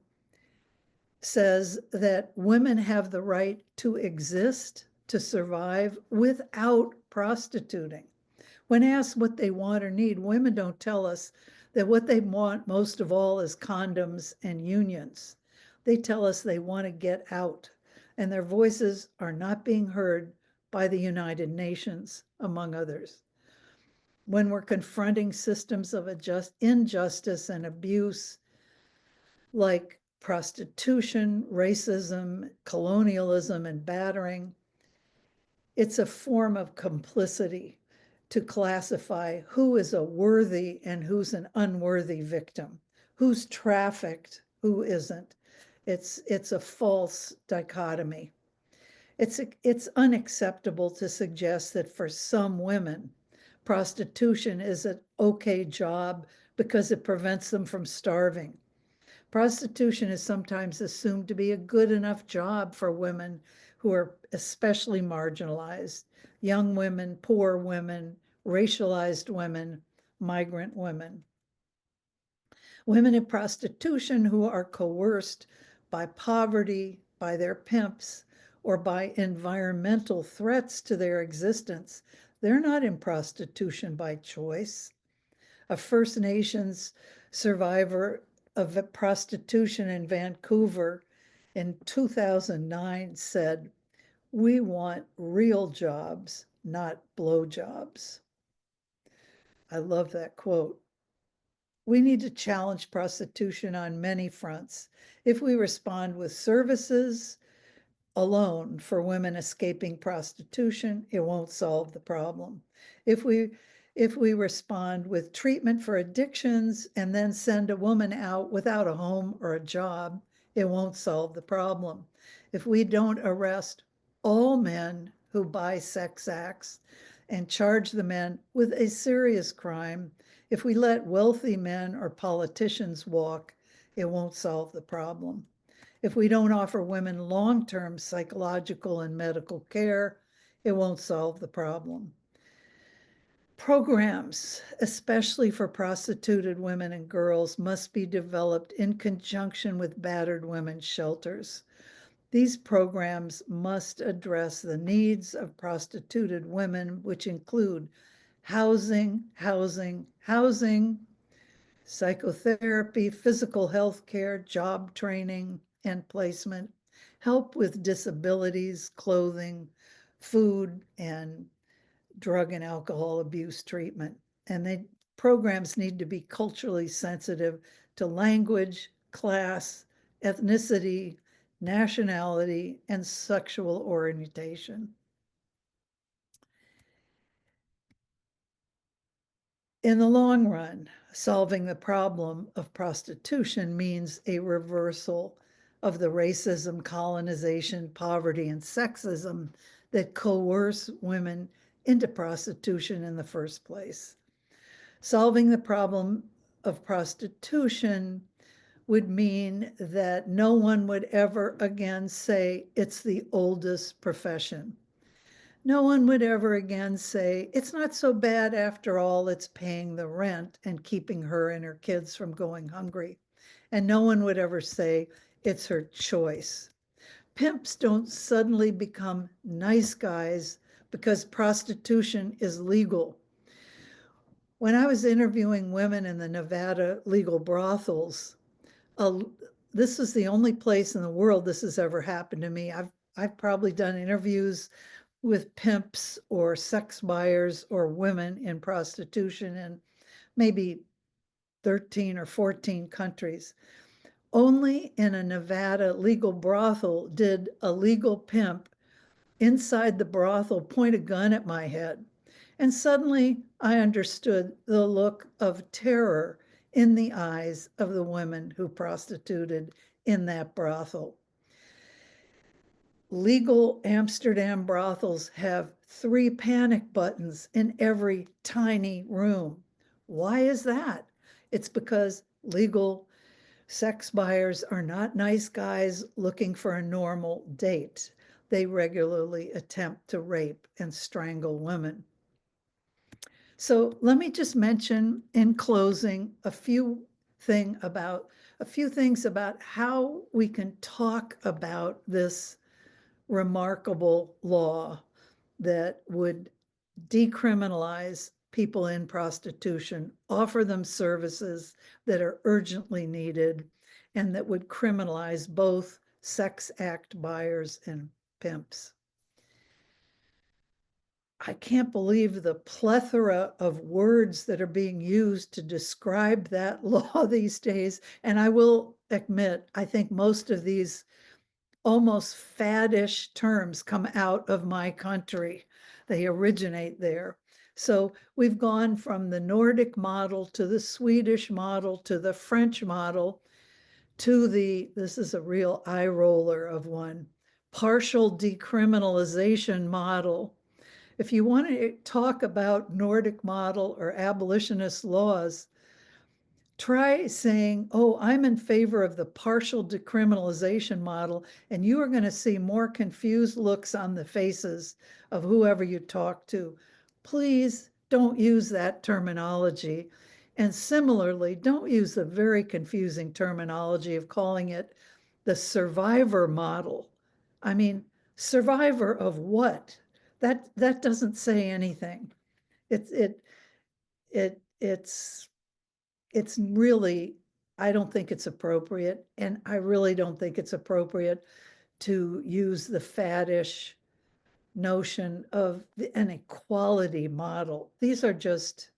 says that women have the right to exist, to survive without prostituting. When asked what they want or need, women don't tell us that what they want most of all is condoms and unions. They tell us they want to get out, and their voices are not being heard by the United Nations, among others. When we're confronting systems of injustice and abuse, like prostitution, racism, colonialism, and battering, it's a form of complicity to classify who is a worthy and who's an unworthy victim, who's trafficked, who isn't. It's a false dichotomy. It's unacceptable to suggest that for some women, prostitution is an okay job because it prevents them from starving. Prostitution is sometimes assumed to be a good enough job for women who are especially marginalized: young women, poor women, racialized women, migrant women. Women in prostitution who are coerced by poverty, by their pimps, or by environmental threats to their existence, they're not in prostitution by choice. A First Nations survivor of prostitution in Vancouver in 2009 said, "We want real jobs, not blowjobs." I love that quote. We need to challenge prostitution on many fronts. If we respond with services alone for women escaping prostitution, it won't solve the problem. If we respond with treatment for addictions and then send a woman out without a home or a job, it won't solve the problem. If we don't arrest all men who buy sex acts and charge the men with a serious crime, if we let wealthy men or politicians walk, it won't solve the problem. If we don't offer women long-term psychological and medical care, it won't solve the problem. Programs, especially for prostituted women and girls, must be developed in conjunction with battered women's shelters. These programs must address the needs of prostituted women, which include housing, psychotherapy, physical health care, job training and placement, help with disabilities, clothing, food, and drug and alcohol abuse treatment. And programs need to be culturally sensitive to language, class, ethnicity, nationality, and sexual orientation. In the long run, solving the problem of prostitution means a reversal of the racism, colonization, poverty, and sexism that coerce women into prostitution in the first place. Solving the problem of prostitution would mean that no one would ever again say it's the oldest profession. No one would ever again say, it's not so bad after all, it's paying the rent and keeping her and her kids from going hungry. And no one would ever say, it's her choice. Pimps don't suddenly become nice guys because prostitution is legal. When I was interviewing women in the Nevada legal brothels, this is the only place in the world this has ever happened to me. I've probably done interviews with pimps or sex buyers or women in prostitution in maybe 13 or 14 countries. Only in a Nevada legal brothel did a legal pimp inside the brothel point a gun at my head. And suddenly I understood the look of terror in the eyes of the women who prostituted in that brothel. Legal Amsterdam brothels have 3 panic buttons in every tiny room. Why is that? It's because legal sex buyers are not nice guys looking for a normal date. They regularly attempt to rape and strangle women. So let me just mention in closing a few things about how we can talk about this remarkable law that would decriminalize people in prostitution, offer them services that are urgently needed, and that would criminalize both sex act buyers and pimps. I can't believe the plethora of words that are being used to describe that law these days. And I will admit, I think most of these almost faddish terms come out of my country. They originate there. So we've gone from the Nordic model to the Swedish model to the French model to this is a real eye roller of one, partial decriminalization model. If you want to talk about Nordic model or abolitionist laws, try saying, oh, I'm in favor of the partial decriminalization model, and you are going to see more confused looks on the faces of whoever you talk to. Please don't use that terminology. And similarly, don't use the very confusing terminology of calling it the survivor model. I mean, survivor of what? That doesn't say anything. It's really, I don't think it's appropriate. And I really don't think it's appropriate to use the faddish notion of an equality model. These are just,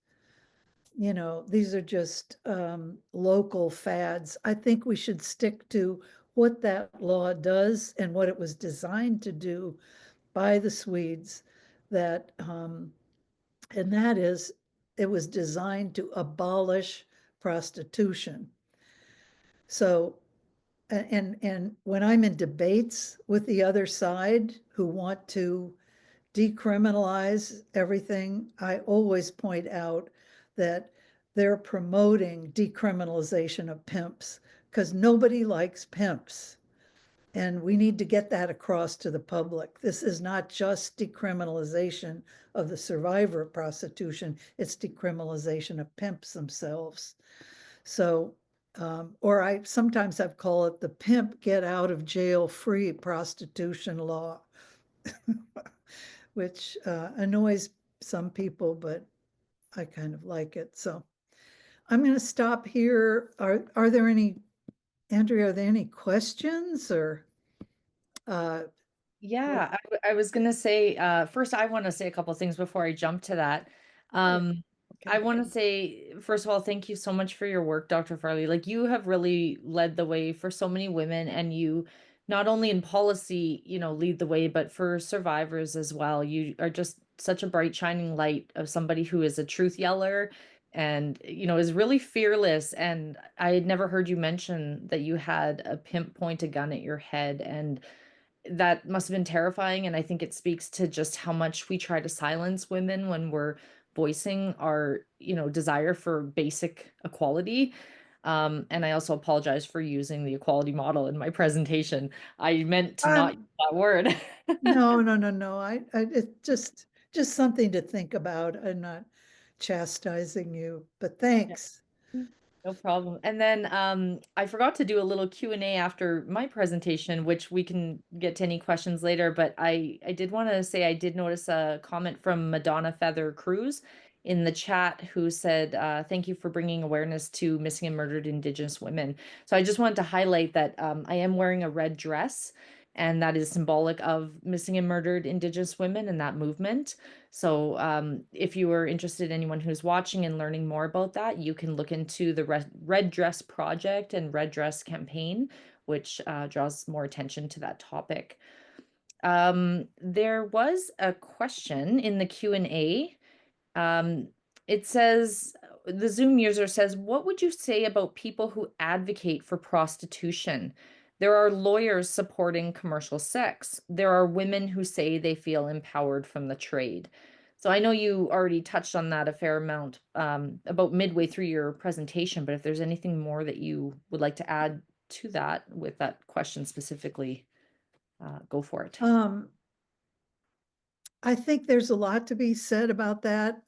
local fads. I think we should stick to what that law does and what it was designed to do by the Swedes, and that is, it was designed to abolish prostitution. So, and when I'm in debates with the other side who want to decriminalize everything, I always point out that they're promoting decriminalization of pimps because nobody likes pimps. And we need to get that across to the public. This is not just decriminalization of the survivor of prostitution, it's decriminalization of pimps themselves. So, or I've called it the pimp get out of jail free prostitution law, which annoys some people, but I kind of like it. So I'm going to stop here. Are there any, Andrea, are there any questions or? Yeah, I was gonna say, first I want to say a couple things before I jump to that. I Okay. want to say, first of all, thank you so much for your work, Dr. Farley. Like you have really led the way for so many women, and you not only in policy, lead the way, but for survivors as well. You are just such a bright, shining light of somebody who is a truth yeller and, is really fearless. And I had never heard you mention that you had a pimp point a gun at your head, and that must have been terrifying. And I think it speaks to just how much we try to silence women when we're voicing our, desire for basic equality. And I also apologize for using the equality model in my presentation. I meant to not use that word. No. It's just something to think about. I'm not chastising you, but thanks. No problem. And then I forgot to do a little Q&A after my presentation, which we can get to any questions later, but I did want to say I did notice a comment from Madonna Feather Cruz in the chat who said, thank you for bringing awareness to missing and murdered Indigenous women. So I just wanted to highlight that I am wearing a red dress, and that is symbolic of missing and murdered Indigenous women in that movement. So if you are interested, anyone who's watching and learning more about that, you can look into the Red Dress Project and Red Dress Campaign, which draws more attention to that topic. There was a question in the Q&A. It says, the Zoom user says, what would you say about people who advocate for prostitution? There are lawyers supporting commercial sex. There are women who say they feel empowered from the trade. So I know you already touched on that a fair amount about midway through your presentation, but if there's anything more that you would like to add to that with that question specifically, go for it. I think there's a lot to be said about that.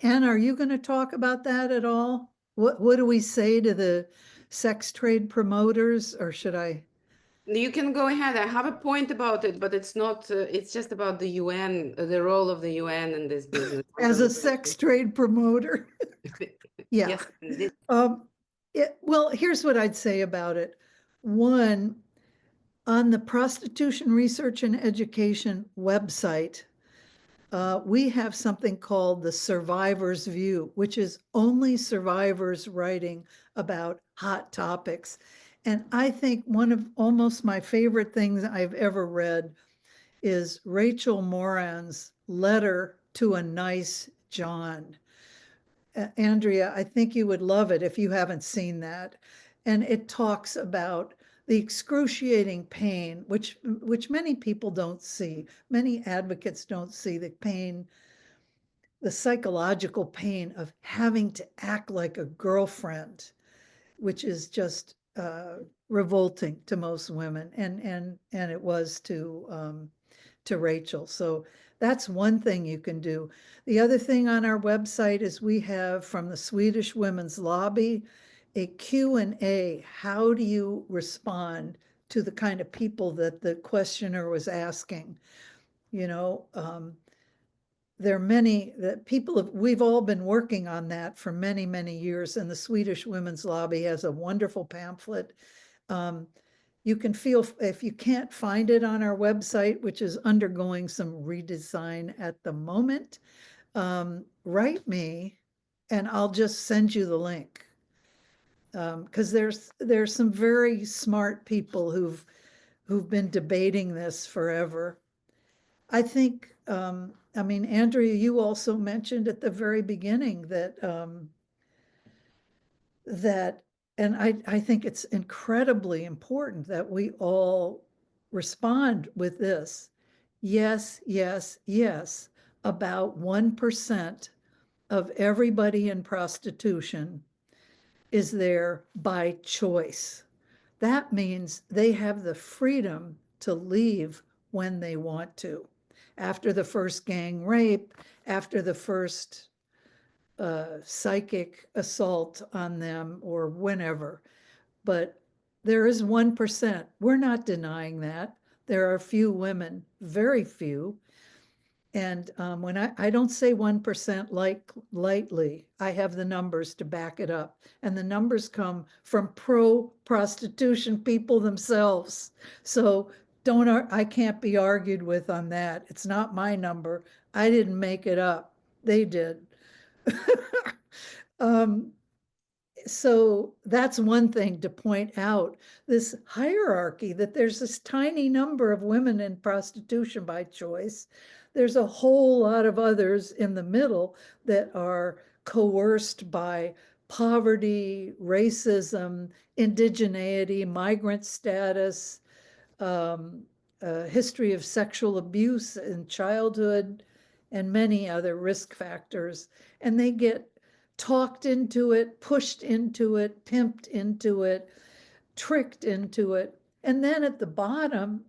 Anne, are you going to talk about that at all? What do we say to the sex trade promoters, or should I? You can go ahead. I have a point about it, but it's not, it's just about the UN, the role of the UN in this business. As a sex trade promoter? Yeah. Yes, Well, here's what I'd say about it. One, on the Prostitution Research and Education website, we have something called the Survivor's View, which is only survivors writing about hot topics. And I think one of almost my favorite things I've ever read is Rachel Moran's letter to a nice John. Andrea, I think you would love it if you haven't seen that. And it talks about the excruciating pain, which many people don't see. Many advocates don't see the pain, the psychological pain of having to act like a girlfriend, which is just revolting to most women, and it was to Rachel. So that's one thing you can do. The other thing on our website is we have, from the Swedish Women's Lobby, a Q&A. How do you respond to the kind of people that the questioner was asking? You know, there are many that we've all been working on that for many, many years, and the Swedish Women's Lobby has a wonderful pamphlet. You can feel, if you can't find it on our website, which is undergoing some redesign at the moment, write me and I'll just send you the link. Because there's some very smart people who've been debating this forever. I think, I mean, Andrea, you also mentioned at the very beginning that and I think it's incredibly important that we all respond with this. Yes, yes, yes. About 1% of everybody in prostitution is there by choice. That means they have the freedom to leave when they want to. After the first gang rape, after the first psychic assault on them, or whenever. But there is 1%. We're not denying that. There are a few women, very few. And when I don't say 1% lightly, I have the numbers to back it up. And the numbers come from pro-prostitution people themselves. So I can't be argued with on that. It's not my number. I didn't make it up. They did. So that's one thing to point out, this hierarchy, that there's this tiny number of women in prostitution by choice. There's a whole lot of others in the middle that are coerced by poverty, racism, indigeneity, migrant status, history of sexual abuse in childhood, and many other risk factors. And they get talked into it, pushed into it, pimped into it, tricked into it. And then at the bottom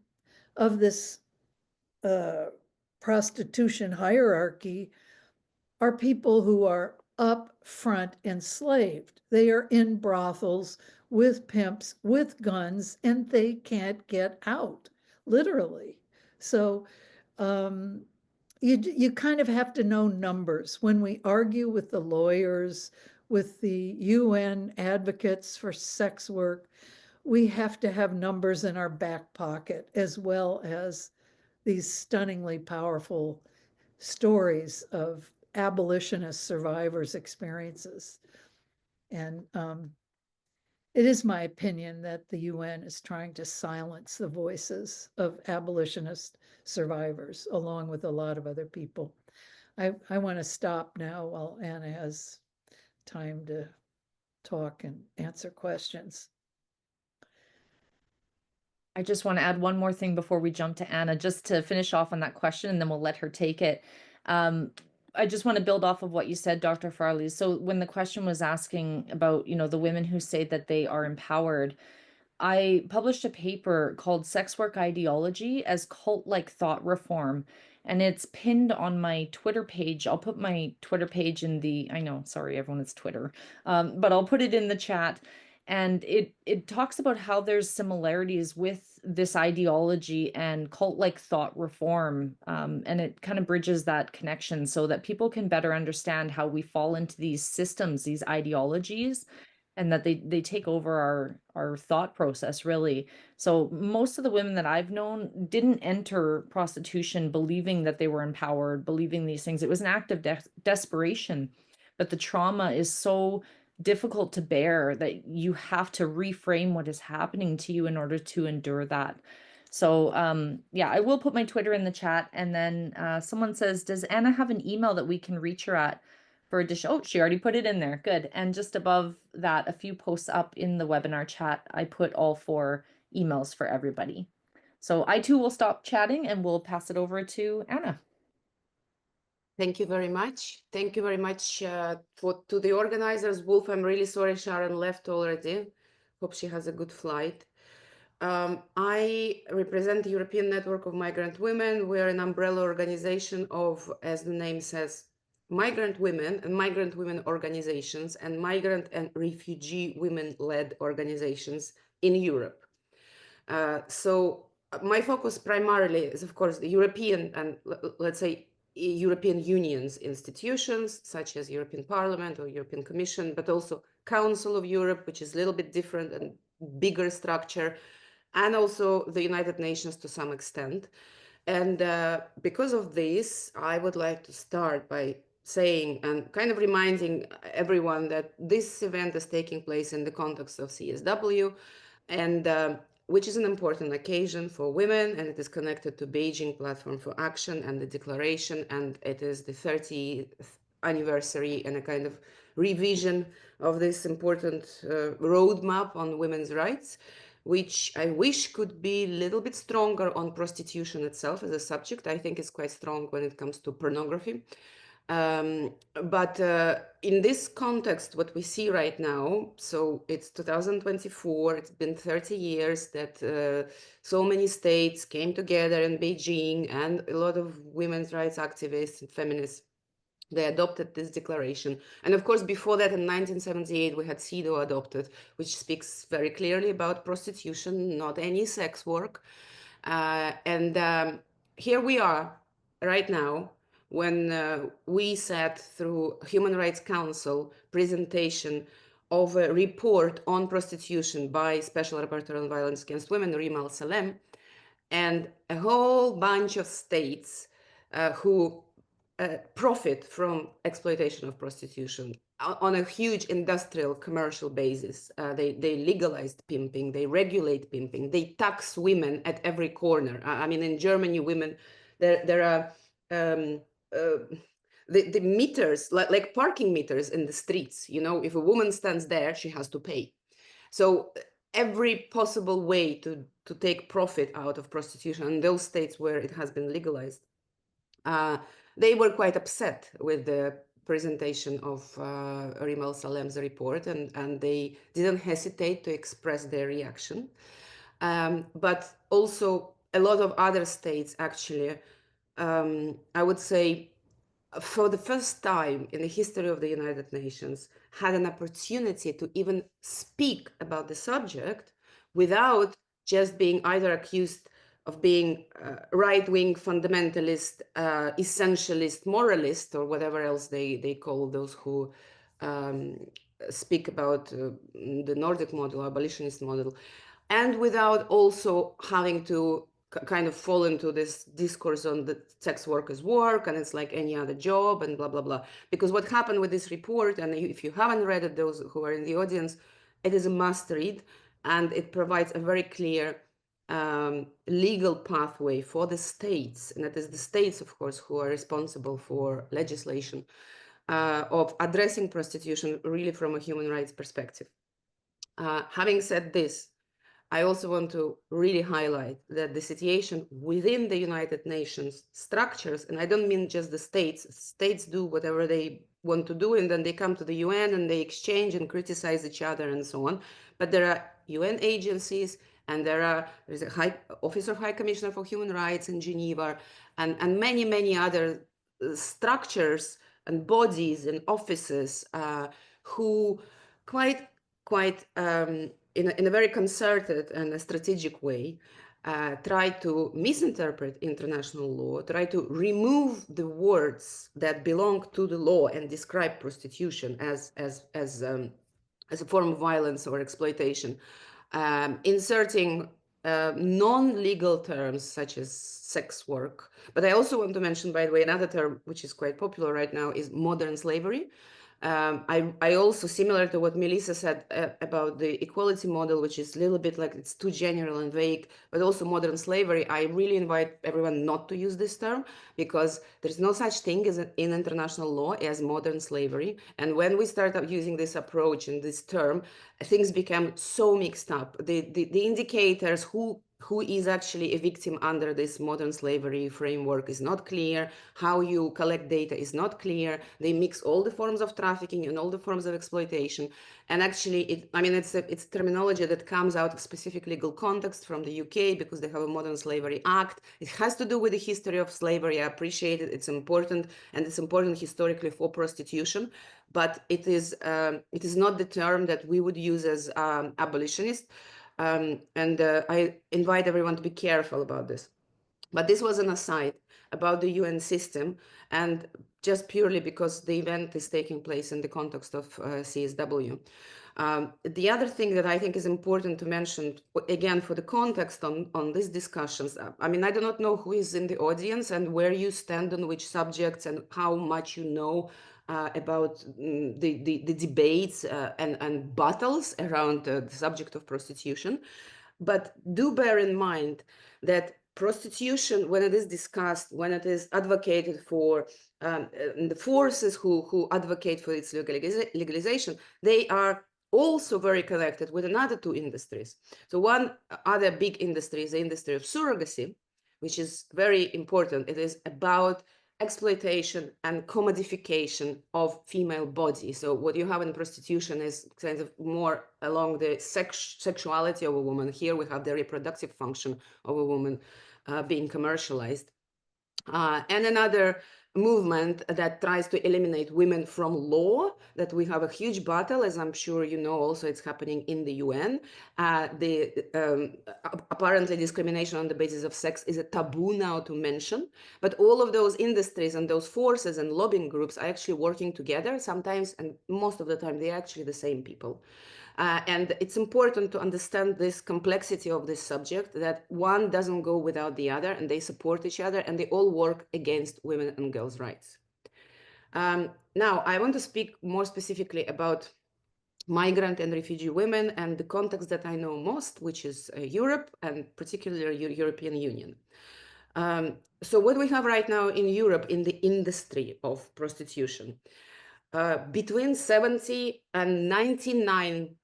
of this prostitution hierarchy are people who are up front enslaved. They are in brothels with pimps, with guns, and they can't get out, literally. So you kind of have to know numbers. When we argue with the lawyers, with the UN advocates for sex work, we have to have numbers in our back pocket as well as these stunningly powerful stories of abolitionist survivors' experiences. And it is my opinion that the UN is trying to silence the voices of abolitionist survivors, along with a lot of other people. I want to stop now while Anna has time to talk and answer questions. I just want to add one more thing before we jump to Anna, just to finish off on that question, and then we'll let her take it. I just want to build off of what you said, Dr. Farley. So when the question was asking about, the women who say that they are empowered, I published a paper called Sex Work Ideology as Cult-Like Thought Reform, and it's pinned on my Twitter page. I'll put my Twitter page in I know, sorry, everyone, it's Twitter, but I'll put it in the chat. And it talks about how there's similarities with this ideology and cult-like thought reform. And it kind of bridges that connection so that people can better understand how we fall into these systems, these ideologies, and that they take over our thought process, really. So most of the women that I've known didn't enter prostitution believing that they were empowered, believing these things. It was an act of desperation, but the trauma is so difficult to bear that you have to reframe what is happening to you in order to endure that. So yeah, I will put my Twitter in the chat. And then someone says, does Anna have an email that we can reach her at for addition? Oh, she already put it in there. Good. And just above that, a few posts up in the webinar chat, I put all 4 emails for everybody. So I too will stop chatting and we'll pass it over to Anna. Thank you very much. Thank you very much to the organizers. Wolf, I'm really sorry Sharon left already. Hope she has a good flight. I represent the European Network of Migrant Women. We're an umbrella organization of, as the name says, migrant women and migrant women organizations and migrant and refugee women-led organizations in Europe. So my focus primarily is, of course, the European and let's say European Union's institutions, such as European Parliament or European Commission, but also Council of Europe, which is a little bit different and bigger structure, and also the United Nations to some extent. And because of this, I would like to start by saying and kind of reminding everyone that this event is taking place in the context of CSW, and which is an important occasion for women, and it is connected to Beijing Platform for Action and the Declaration, and it is the 30th anniversary and a kind of revision of this important roadmap on women's rights, which I wish could be a little bit stronger on prostitution itself as a subject. I think it's quite strong when it comes to pornography. But in this context, what we see right now, so it's 2024, it's been 30 years that so many states came together in Beijing, and a lot of women's rights activists and feminists, they adopted this declaration. And of course, before that, in 1978, we had CEDAW adopted, which speaks very clearly about prostitution, not any sex work. Here we are right now, when we sat through Human Rights Council presentation of a report on prostitution by Special Rapporteur on Violence Against Women, Rima Al-Salem, and a whole bunch of states who profit from exploitation of prostitution on a huge industrial commercial basis. They legalized pimping, they regulate pimping, they tax women at every corner. I mean, in Germany, women, there are the meters, like parking meters in the streets. You know, if a woman stands there, she has to pay. So every possible way to take profit out of prostitution in those states where it has been legalized, they were quite upset with the presentation of Rima Al-Salem's report, and they didn't hesitate to express their reaction. But also a lot of other states actually, I would say, for the first time in the history of the United Nations, had an opportunity to even speak about the subject without just being either accused of being right-wing fundamentalist, essentialist, moralist, or whatever else they call those who speak about the Nordic model, abolitionist model, and without also having to kind of fall into this discourse on the sex workers work and it's like any other job and blah, blah, blah. Because what happened with this report, and if you haven't read it, those who are in the audience, it is a must read, and it provides a very clear legal pathway for the states, and it is the states, of course, who are responsible for legislation of addressing prostitution really from a human rights perspective. Having said this, I also want to really highlight that the situation within the United Nations structures, and I don't mean just the states do whatever they want to do, and then they come to the UN and they exchange and criticize each other and so on. But there are UN agencies, and there's a Office of High Commissioner for Human Rights in Geneva, and many, many other structures and bodies and offices who quite in a very concerted and a strategic way try to misinterpret international law, try to remove the words that belong to the law and describe prostitution as a form of violence or exploitation, inserting non-legal terms such as sex work. But I also want to mention, by the way, another term which is quite popular right now is modern slavery. I also, similar to what Melissa said about the equality model, which is a little bit like it's too general and vague, but also modern slavery, I really invite everyone not to use this term, because there's no such thing as in international law as modern slavery. And when we start using this approach and this term, things become so mixed up. The indicators who is actually a victim under this modern slavery framework is not clear. How you collect data is not clear. They mix all the forms of trafficking and all the forms of exploitation. And actually, it's terminology that comes out of specific legal context from the UK, because they have a Modern Slavery Act. It has to do with the history of slavery. I appreciate it. It's important, and it's important historically for prostitution. But it is not the term that we would use as abolitionist. I invite everyone to be careful about this. But this was an aside about the UN system, and just purely because the event is taking place in the context of CSW. The other thing that I think is important to mention, again, for the context on these discussions, I mean, I do not know who is in the audience and where you stand on which subjects and how much you know about the debates and battles around the subject of prostitution. But do bear in mind that prostitution, when it is discussed, when it is advocated for, the forces who advocate for its legalization, they are also very connected with another two industries. So one other big industry is the industry of surrogacy, which is very important. It is about exploitation and commodification of female body. So what you have in prostitution is kind of more along the sexuality of a woman. Here we have the reproductive function of a woman being commercialized. And another movement that tries to eliminate women from law, that we have a huge battle, as I'm sure you know, also it's happening in the UN. Apparently discrimination on the basis of sex is a taboo now to mention, but all of those industries and those forces and lobbying groups are actually working together sometimes, and most of the time they're actually the same people. And it's important to understand this complexity of this subject, that one doesn't go without the other, and they support each other, and they all work against women and girls' rights. Now, I want to speak more specifically about migrant and refugee women and the context that I know most, which is Europe, and particularly European Union. So what we have right now in Europe in the industry of prostitution, between 70 and 99%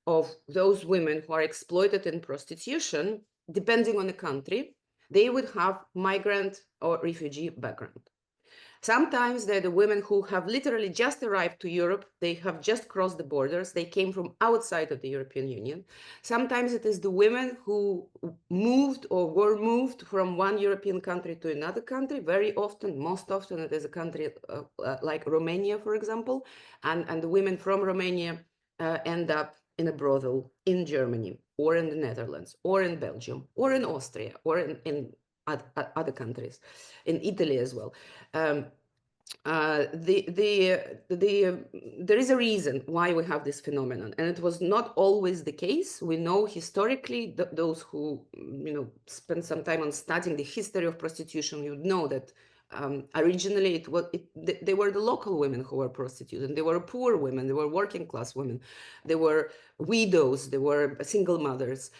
of those women who are exploited in prostitution, depending on the country, they would have migrant or refugee background. Sometimes they're the women who have literally just arrived to Europe. They have just crossed the borders. They came from outside of the European Union. Sometimes it is the women who moved or were moved from one European country to another country. Very often, most often, it is a country like Romania, for example. And the women from Romania end up in a brothel in Germany, or in the Netherlands, or in Belgium, or in Austria, or in other countries, in Italy as well. there is a reason why we have this phenomenon, and it was not always the case. We know historically that those who spend some time on studying the history of prostitution, you know that originally they were the local women who were prostituted. They were poor women, they were working class women, they were widows, they were single mothers.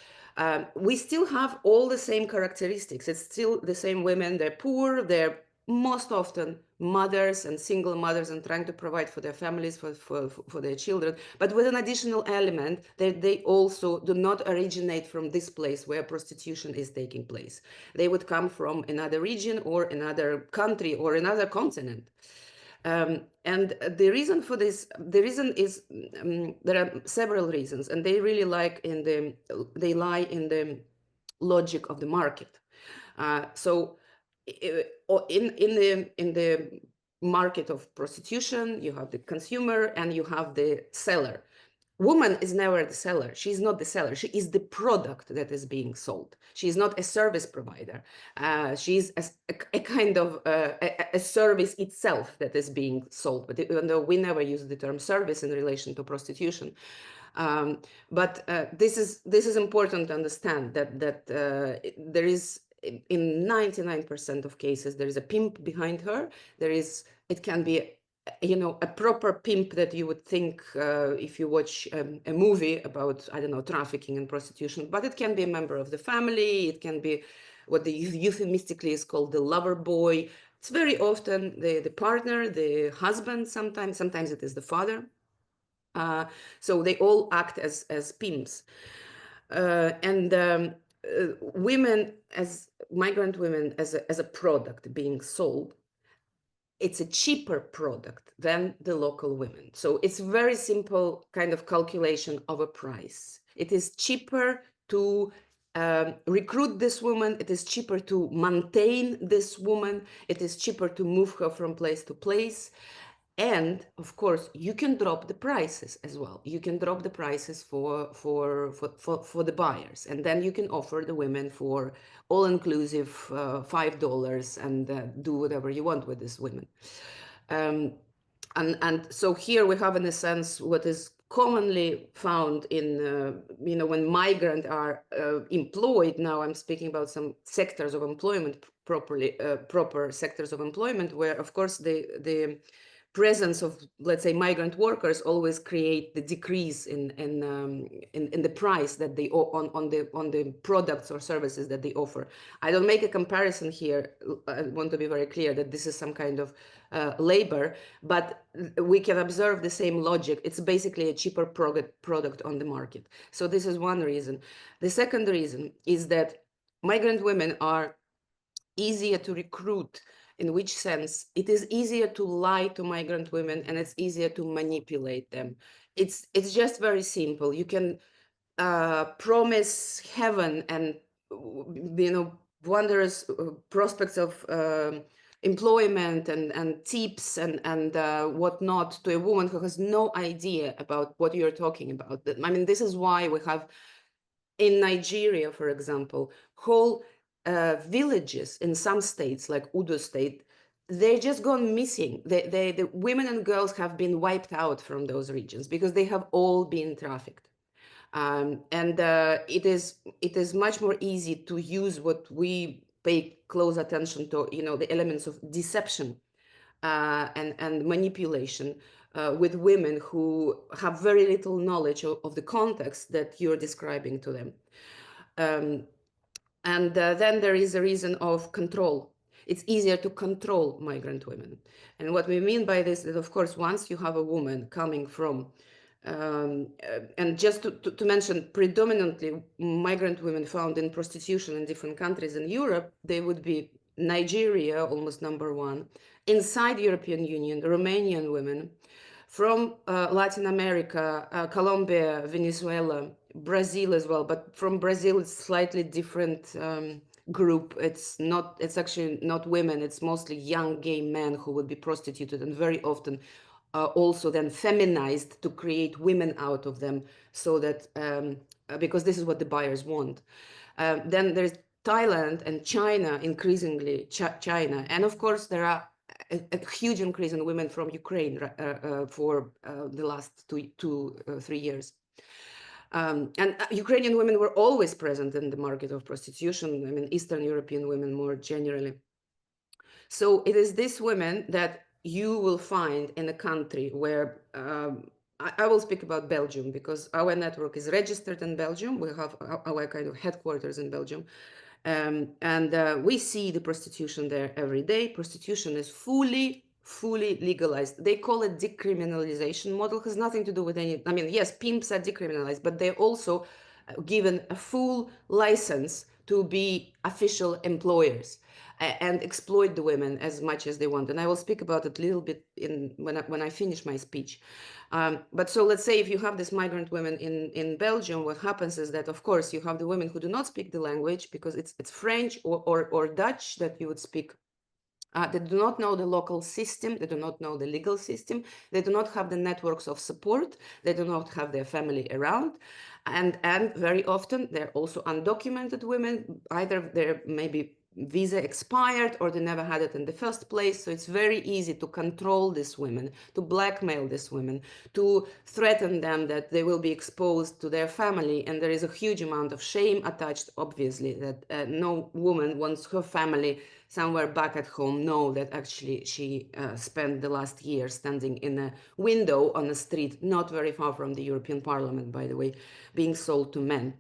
We still have all the same characteristics. It's still the same women. They're poor, they're most often mothers and single mothers and trying to provide for their families, for their children, but with an additional element that they also do not originate from this place where prostitution is taking place. They would come from another region or another country or another continent. And the reason for this, the reason is, there are several reasons, and they really lie in the logic of the market. So in the market of prostitution, you have the consumer and you have the seller. Woman is never the seller. She's not the seller. She is the product that is being sold. She is not a service provider. She's a kind of a service itself that is being sold. But even though we never use the term service in relation to prostitution, but this is important to understand that there is, in 99% of cases, there is a pimp behind her. It can be, a proper pimp that you would think if you watch a movie about, I don't know, trafficking and prostitution, but it can be a member of the family. It can be what the euphemistically is called the lover boy. It's very often the partner, the husband, sometimes it is the father. So they all act as pimps. Women, as migrant women, as a product being sold, it's a cheaper product than the local women. So it's very simple kind of calculation of a price. It is cheaper to recruit this woman. It is cheaper to maintain this woman. It is cheaper to move her from place to place. And of course, you can drop the prices as well. You can drop the prices for the buyers, and then you can offer the women for all-inclusive $5 and do whatever you want with these women. And so here we have, in a sense, what is commonly found in when migrants are employed. Now I'm speaking about some sectors of employment, proper sectors of employment, where of course the presence of, let's say, migrant workers always create the decrease in the price that they on the products or services that they offer. I don't make a comparison here. I want to be very clear that this is some kind of labor, but we can observe the same logic. It's basically a cheaper product on the market. So this is one reason. The second reason is that migrant women are easier to recruit. In which sense? It is easier to lie to migrant women, and it's easier to manipulate them. It's just very simple. You can promise heaven and wondrous prospects of employment and tips and whatnot to a woman who has no idea about what you're talking about. I mean, this is why we have in Nigeria, for example, whole villages in some states, like Udo State, they're just gone missing. The women and girls have been wiped out from those regions because they have all been trafficked. It is much more easy to use what we pay close attention to, the elements of deception and manipulation with women who have very little knowledge of the context that you're describing to them. Then there is a reason of control. It's easier to control migrant women. And what we mean by this is, of course, once you have a woman coming from, and just to mention, predominantly migrant women found in prostitution in different countries in Europe, they would be Nigeria, almost number one, inside European Union, Romanian women, from Latin America, Colombia, Venezuela, Brazil as well, but from Brazil it's slightly different group. It's actually not women, it's mostly young gay men who would be prostituted, and very often also then feminized to create women out of them, so that because this is what the buyers want. Then there's Thailand and China, increasingly China, and of course there are a huge increase in women from Ukraine for the last 3 years. And Ukrainian women were always present in the market of prostitution. I mean, Eastern European women more generally. So it is these women that you will find in a country where I will speak about Belgium, because our network is registered in Belgium. We have our kind of headquarters in Belgium. And we see the prostitution there every day. Prostitution is fully legalized. They call it decriminalization model. It has nothing to do with any, I mean, yes, pimps are decriminalized, but they're also given a full license to be official employers and exploit the women as much as they want. And I will speak about it a little bit when I finish my speech. But so let's say if you have these migrant women in Belgium, what happens is that, of course, you have the women who do not speak the language, because it's French or Dutch that you would speak. They do not know the local system. They do not know the legal system. They do not have the networks of support. They do not have their family around. And very often they're also undocumented women. Either they're maybe visa expired or they never had it in the first place. So it's very easy to control these women, to blackmail these women, to threaten them that they will be exposed to their family. And there is a huge amount of shame attached, obviously, that no woman wants her family somewhere back at home know that actually she spent the last year standing in a window on a street not very far from the European Parliament, by the way, being sold to men.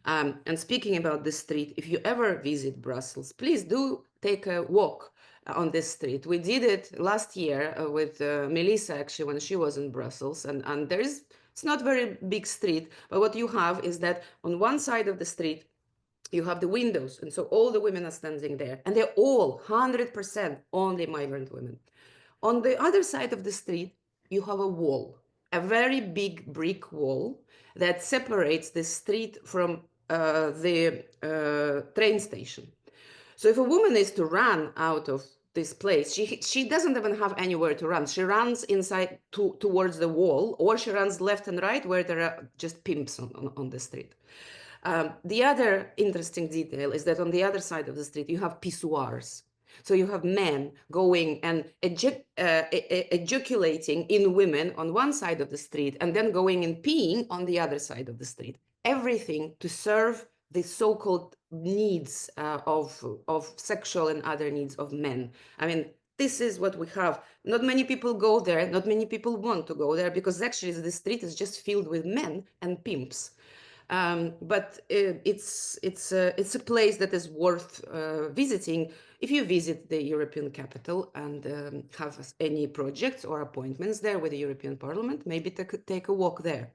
And speaking about this street, if you ever visit Brussels, please do take a walk on this street. We did it last year with Melissa, actually, when she was in Brussels. And it's not very big street, but what you have is that on one side of the street, you have the windows. And so all the women are standing there. And they're all 100% only migrant women. On the other side of the street, you have a wall, a very big brick wall that separates the street from the train station. So if a woman is to run out of this place, she doesn't even have anywhere to run. She runs inside towards the wall, or she runs left and right where there are just pimps on the street. The other interesting detail is that on the other side of the street, you have pissoirs. So you have men going and ejaculating in women on one side of the street and then going and peeing on the other side of the street. Everything to serve the so-called needs of sexual and other needs of men. I mean, this is what we have. Not many people go there. Not many people want to go there, because actually the street is just filled with men and pimps. But it's a place that is worth visiting if you visit the European capital and have any projects or appointments there with the European Parliament. Maybe take a walk there.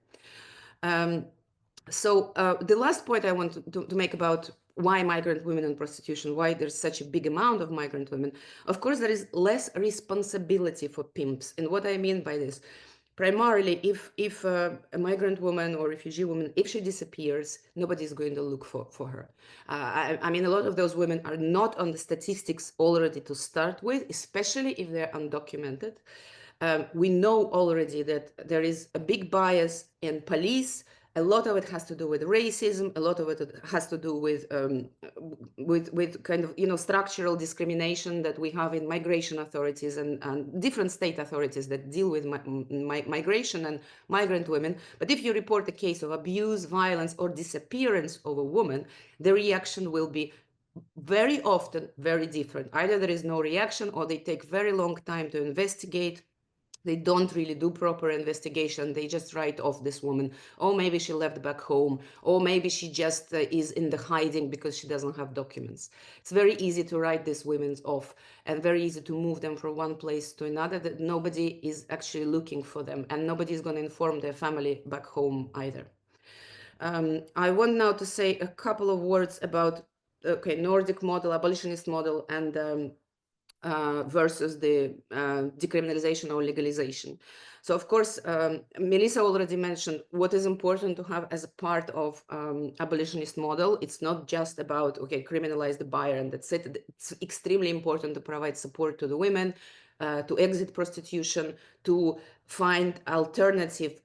So the last point I want to make about why migrant women and prostitution, why there's such a big amount of migrant women. Of course, there is less responsibility for pimps. And what I mean by this, primarily, if a migrant woman or refugee woman, if she disappears, nobody's going to look for her. I mean, a lot of those women are not on the statistics already to start with, especially if they're undocumented. We know already that there is a big bias in police. A lot of it has to do with racism. A lot of it has to do with kind of, you know, structural discrimination that we have in migration authorities and different state authorities that deal with migration and migrant women. But if you report a case of abuse, violence, or disappearance of a woman, the reaction will be very often very different. Either there is no reaction, or they take very long time to investigate. They don't really do proper investigation. They just write off this woman. Oh, maybe she left back home. Or maybe she just is in the hiding because she doesn't have documents. It's very easy to write these women off and very easy to move them from one place to another, that nobody is actually looking for them and nobody is going to inform their family back home either. I want now to say a couple of words about, Nordic model, abolitionist model, and versus the decriminalization or legalization. So, of course, Melissa already mentioned what is important to have as a part of abolitionist model. It's not just about, criminalize the buyer and that's it. It's extremely important to provide support to the women, to exit prostitution, to find alternative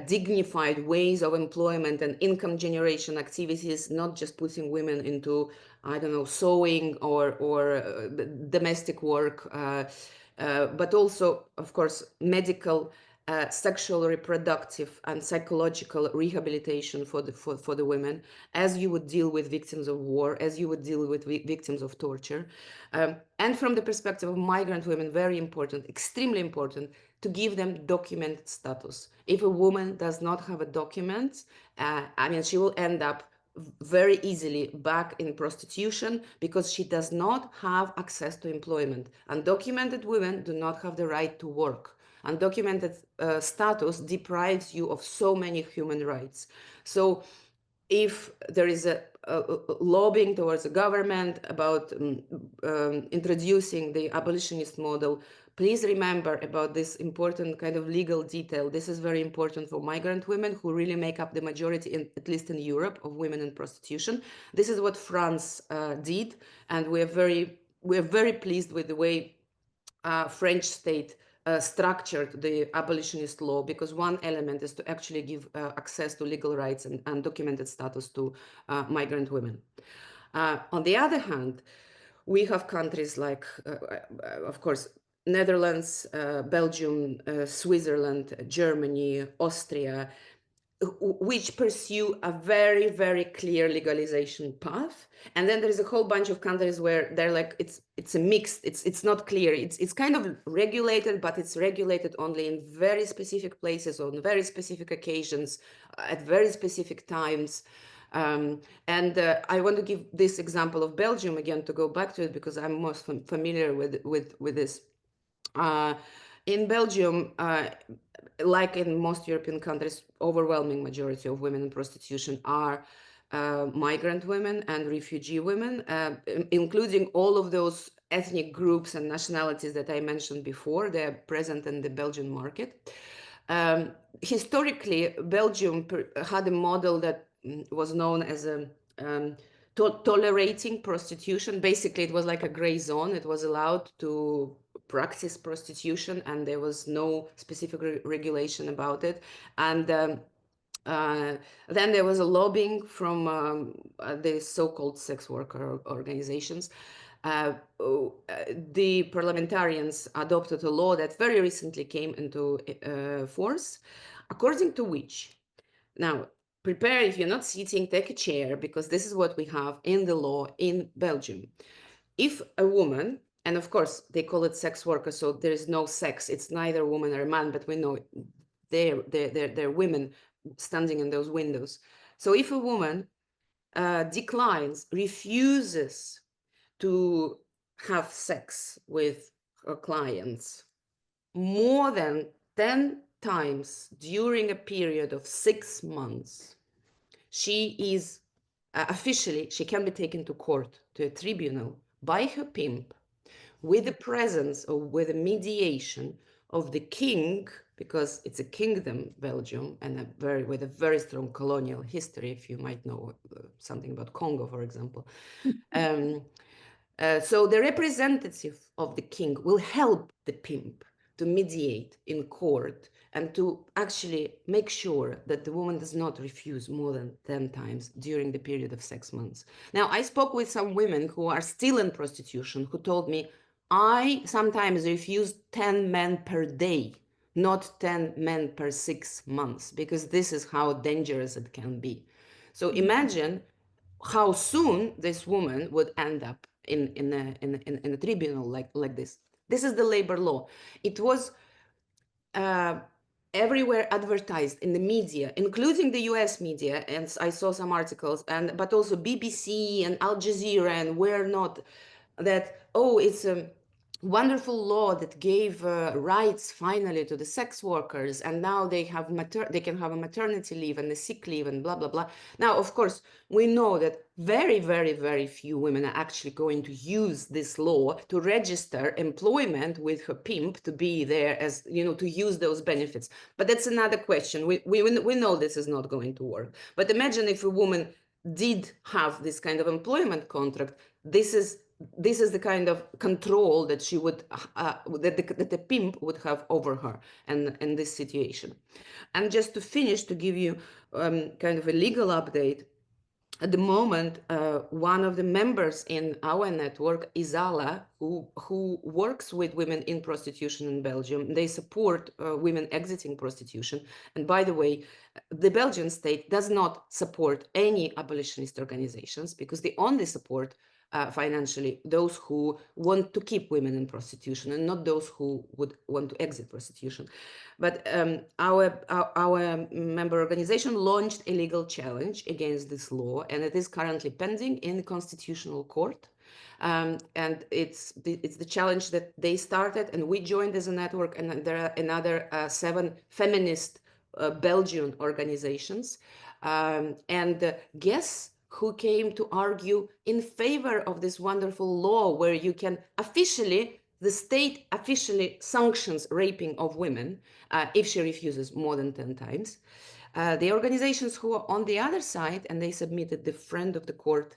dignified ways of employment and income generation activities, not just putting women into I don't know, sewing or domestic work, but also, of course, medical, sexual, reproductive, and psychological rehabilitation for the women, as you would deal with victims of war, as you would deal with victims of torture. And from the perspective of migrant women, very important, extremely important, to give them documented status. If a woman does not have a document, I mean, she will end up very easily back in prostitution because she does not have access to employment. Undocumented women do not have the right to work. Undocumented status deprives you of so many human rights. So if there is a lobbying towards the government about introducing the abolitionist model, please remember about this important kind of legal detail. This is very important for migrant women who really make up the majority, at least in Europe, of women in prostitution. This is what France did, and we're very pleased with the way French state structured the abolitionist law, because one element is to actually give access to legal rights and documented status to migrant women. On the other hand, we have countries like, of course, Netherlands, Belgium, Switzerland, Germany, Austria, which pursue a very, very clear legalization path. And then there's a whole bunch of countries where they're like, it's a mixed, it's not clear. It's kind of regulated, but it's regulated only in very specific places, on very specific occasions, at very specific times. I want to give this example of Belgium again, to go back to it, because I'm most familiar with this. In Belgium, like in most European countries, overwhelming majority of women in prostitution are migrant women and refugee women, including all of those ethnic groups and nationalities that I mentioned before. They're present in the Belgian market. Historically, Belgium had a model that was known as a tolerating prostitution. Basically, it was like a gray zone. It was allowed to practice prostitution, and there was no specific regulation about it. And then there was a lobbying from the so-called sex worker organizations. The parliamentarians adopted a law that very recently came into force, according to which, now, prepare, if you're not sitting, take a chair, because this is what we have in the law in Belgium. If a woman, and of course they call it sex worker, so there is no sex, it's neither a woman or a man, but we know they're women standing in those windows. So if a woman declines, refuses to have sex with her clients more than 10 times during a period of 6 months, she is officially, she can be taken to court, to a tribunal, by her pimp, with the presence or with the mediation of the king, because it's a kingdom, Belgium, and with a very strong colonial history, if you might know something about Congo, for example. So the representative of the king will help the pimp to mediate in court and to actually make sure that the woman does not refuse more than 10 times during the period of 6 months. Now, I spoke with some women who are still in prostitution who told me, I sometimes refuse 10 men per day, not 10 men per 6 months, because this is how dangerous it can be. So imagine how soon this woman would end up in a tribunal like this. This is the labor law. It was everywhere advertised in the media, including the US media, and I saw some articles, but also BBC and Al Jazeera and where not, that, oh, it's a wonderful law that gave rights finally to the sex workers, and now they can have a maternity leave and a sick leave and blah blah blah. Now, of course, we know that very, very, very few women are actually going to use this law to register employment with her pimp to be there, as you know, to use those benefits. But that's another question. We know this is not going to work. But imagine if a woman did have this kind of employment contract. This is the kind of control that she would that the pimp would have over her, and in this situation. And just to finish, to give you kind of a legal update, at the moment, one of the members in our network, Isala, who works with women in prostitution in Belgium. They support women exiting prostitution. And by the way, the Belgian state does not support any abolitionist organizations because they only support financially those who want to keep women in prostitution and not those who would want to exit prostitution. But our member organization launched a legal challenge against this law, and it is currently pending in the Constitutional Court. And it's the challenge that they started, and we joined as a network, and there are another 7 feminist Belgian organizations. And guess who came to argue in favor of this wonderful law where you can officially, the state officially sanctions raping of women if she refuses more than 10 times. The organizations who are on the other side, and they submitted the friend of the court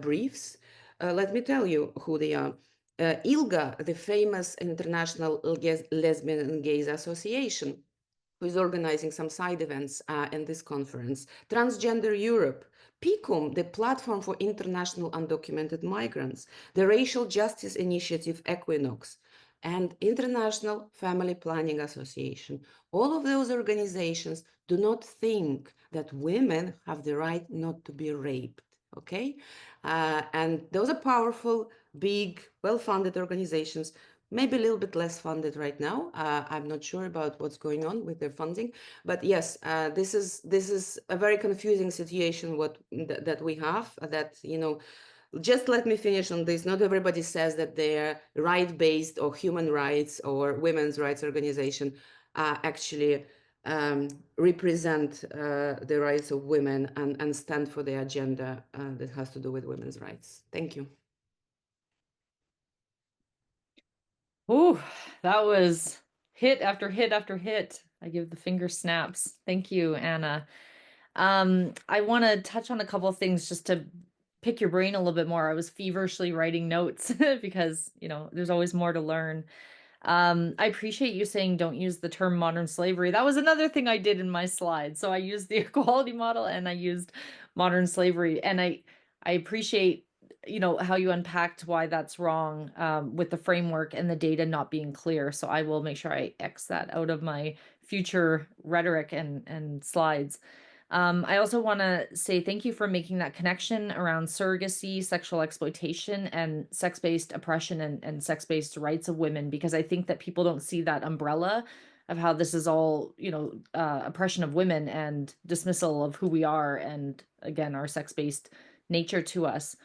briefs, let me tell you who they are. ILGA, the famous International Lesbian and Gays Association, who is organizing some side events in this conference. Transgender Europe, PICUM, the Platform for International Undocumented Migrants, the Racial Justice Initiative Equinox, and International Family Planning Association. All of those organizations do not think that women have the right not to be raped, okay? And those are powerful, big, well-funded organizations, maybe a little bit less funded right now. I'm not sure about what's going on with their funding, but yes, this is a very confusing situation that we have. That, you know, just let me finish on this. Not everybody says that they're right-based or human rights or women's rights organization actually represent the rights of women and stand for the agenda that has to do with women's rights. Thank you. Oh, that was hit after hit after hit. I give the finger snaps. Thank you, Anna. I want to touch on a couple of things just to pick your brain a little bit more. I was feverishly writing notes because, you know, there's always more to learn. I appreciate you saying don't use the term modern slavery. That was another thing I did in my slide. So I used the equality model and I used modern slavery. And I appreciate, you know, how you unpacked why that's wrong with the framework and the data not being clear. So I will make sure I X that out of my future rhetoric and slides. I also want to say thank you for making that connection around surrogacy, sexual exploitation, and sex-based oppression and sex-based rights of women, because I think that people don't see that umbrella of how this is all, you know, oppression of women and dismissal of who we are and, again, our sex-based nature to us.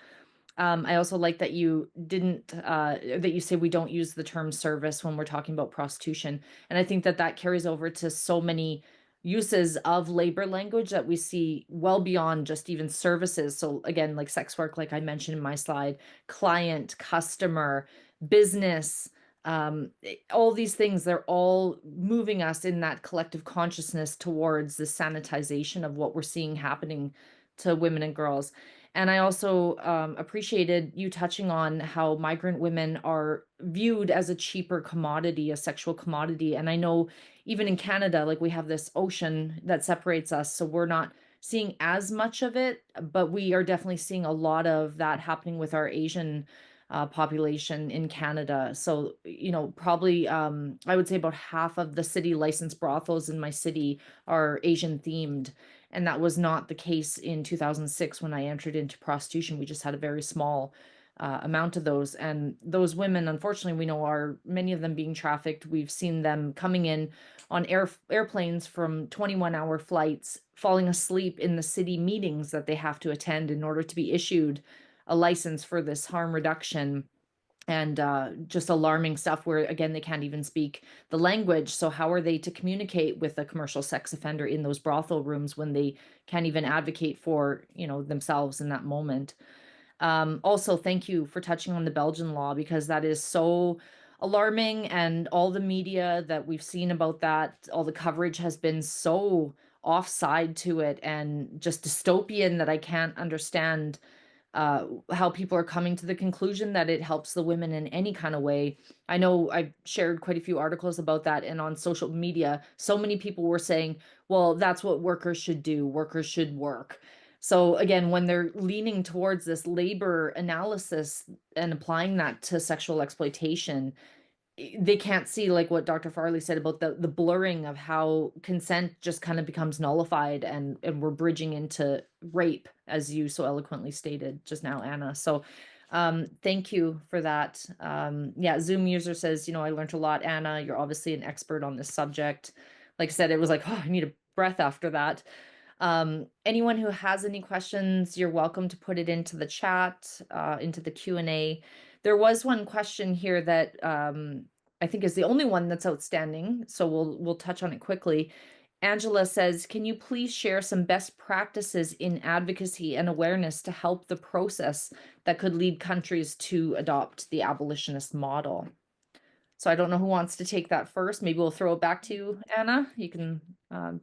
I also like that you didn't, that you say we don't use the term service when we're talking about prostitution. And I think that that carries over to so many uses of labor language that we see well beyond just even services. So again, like sex work, like I mentioned in my slide, client, customer, business, all these things, they're all moving us in that collective consciousness towards the sanitization of what we're seeing happening to women and girls. And I also appreciated you touching on how migrant women are viewed as a cheaper commodity, a sexual commodity. And I know even in Canada, like we have this ocean that separates us, so we're not seeing as much of it, but we are definitely seeing a lot of that happening with our Asian population in Canada. So, you know, probably I would say about half of the city licensed brothels in my city are Asian themed. And that was not the case in 2006 when I entered into prostitution. We just had a very small amount of those. And those women, unfortunately, we know are many of them being trafficked. We've seen them coming in on airplanes from 21-hour flights, falling asleep in the city meetings that they have to attend in order to be issued a license for this harm reduction. And just alarming stuff where, again, they can't even speak the language. So how are they to communicate with a commercial sex offender in those brothel rooms when they can't even advocate for, you know, themselves in that moment? Also, thank you for touching on the Belgian law, because that is so alarming, and all the media that we've seen about that, all the coverage has been so offside to it and just dystopian that I can't understand how people are coming to the conclusion that it helps the women in any kind of way. I know I've shared quite a few articles about that, and on social media, so many people were saying, well, that's what workers should do. Workers should work. So again, when they're leaning towards this labor analysis and applying that to sexual exploitation, they can't see, like what Dr. Farley said about the blurring of how consent just kind of becomes nullified, and we're bridging into rape, as you so eloquently stated just now, Anna. So thank you for that. Yeah, Zoom user says, I learned a lot. Anna, you're obviously an expert on this subject. Like I said, it was like, oh, I need a breath after that. Anyone who has any questions, you're welcome to put it into the chat, into the Q&A. There was one question here that I think is the only one that's outstanding, so we'll touch on it quickly. Angela says, can you please share some best practices in advocacy and awareness to help the process that could lead countries to adopt the abolitionist model? So I don't know who wants to take that first. Maybe we'll throw it back to you, Anna. You can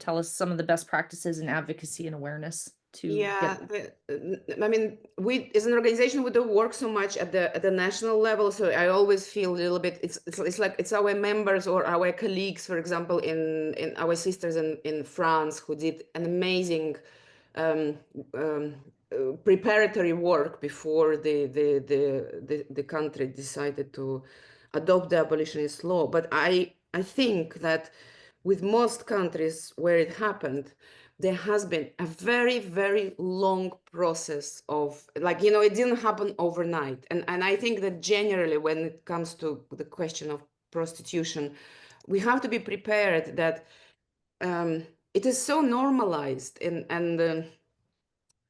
tell us some of the best practices in advocacy and awareness to Yeah, get. I mean, we as an organization, we don't work so much at the national level, so I always feel a little bit. It's like it's our members or our colleagues, for example, in our sisters in France, who did an amazing preparatory work before the country decided to adopt the abolitionist law. But I think that with most countries where it happened, there has been a very, very long process of, like, it didn't happen overnight. And I think that generally when it comes to the question of prostitution, we have to be prepared that it is so normalized, and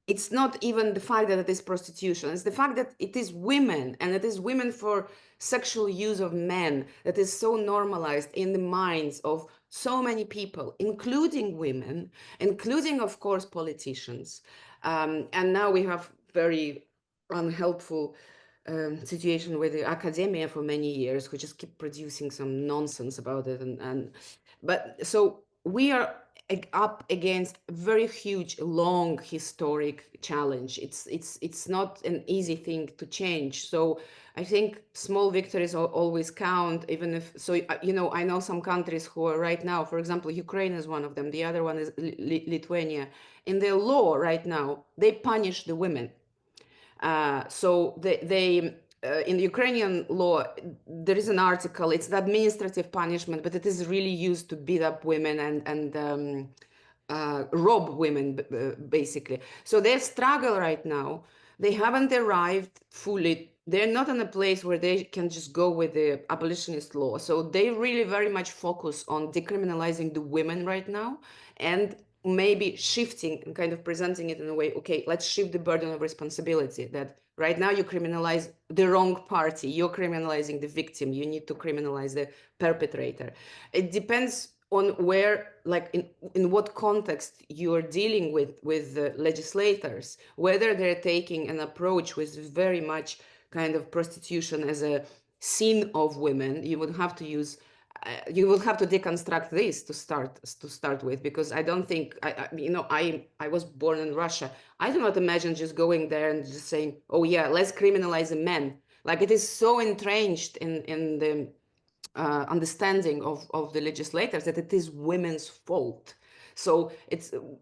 it's not even the fact that it is prostitution, it's the fact that it is women, and it is women for sexual use of men, that is so normalized in the minds of so many people, including women, including, of course, politicians. And now we have very unhelpful situation with the academia for many years, who just keep producing some nonsense about it. But so we are up against a very huge, long historic challenge. It's not an easy thing to change. So I think small victories always count, even if, so, I know some countries who are right now, for example, Ukraine is one of them. The other one is Lithuania. In their law right now, they punish the women. So they in the Ukrainian law, there is an article, it's the administrative punishment, but it is really used to beat up women and rob women, basically. So they struggle right now. They haven't arrived fully. They're not in a place where they can just go with the abolitionist law. So they really very much focus on decriminalizing the women right now, and maybe shifting and kind of presenting it in a way, okay, let's shift the burden of responsibility, that right now you criminalize the wrong party, you're criminalizing the victim, you need to criminalize the perpetrator. It depends on where, like in what context you are dealing with the legislators, whether they're taking an approach with very much kind of prostitution as a sin of women. You would have to use you will have to deconstruct this to start with, because I don't think I was born in Russia. I do not imagine just going there and just saying, oh yeah, let's criminalize the men. Like, it is so entrenched in the understanding of the legislators that it is women's fault. So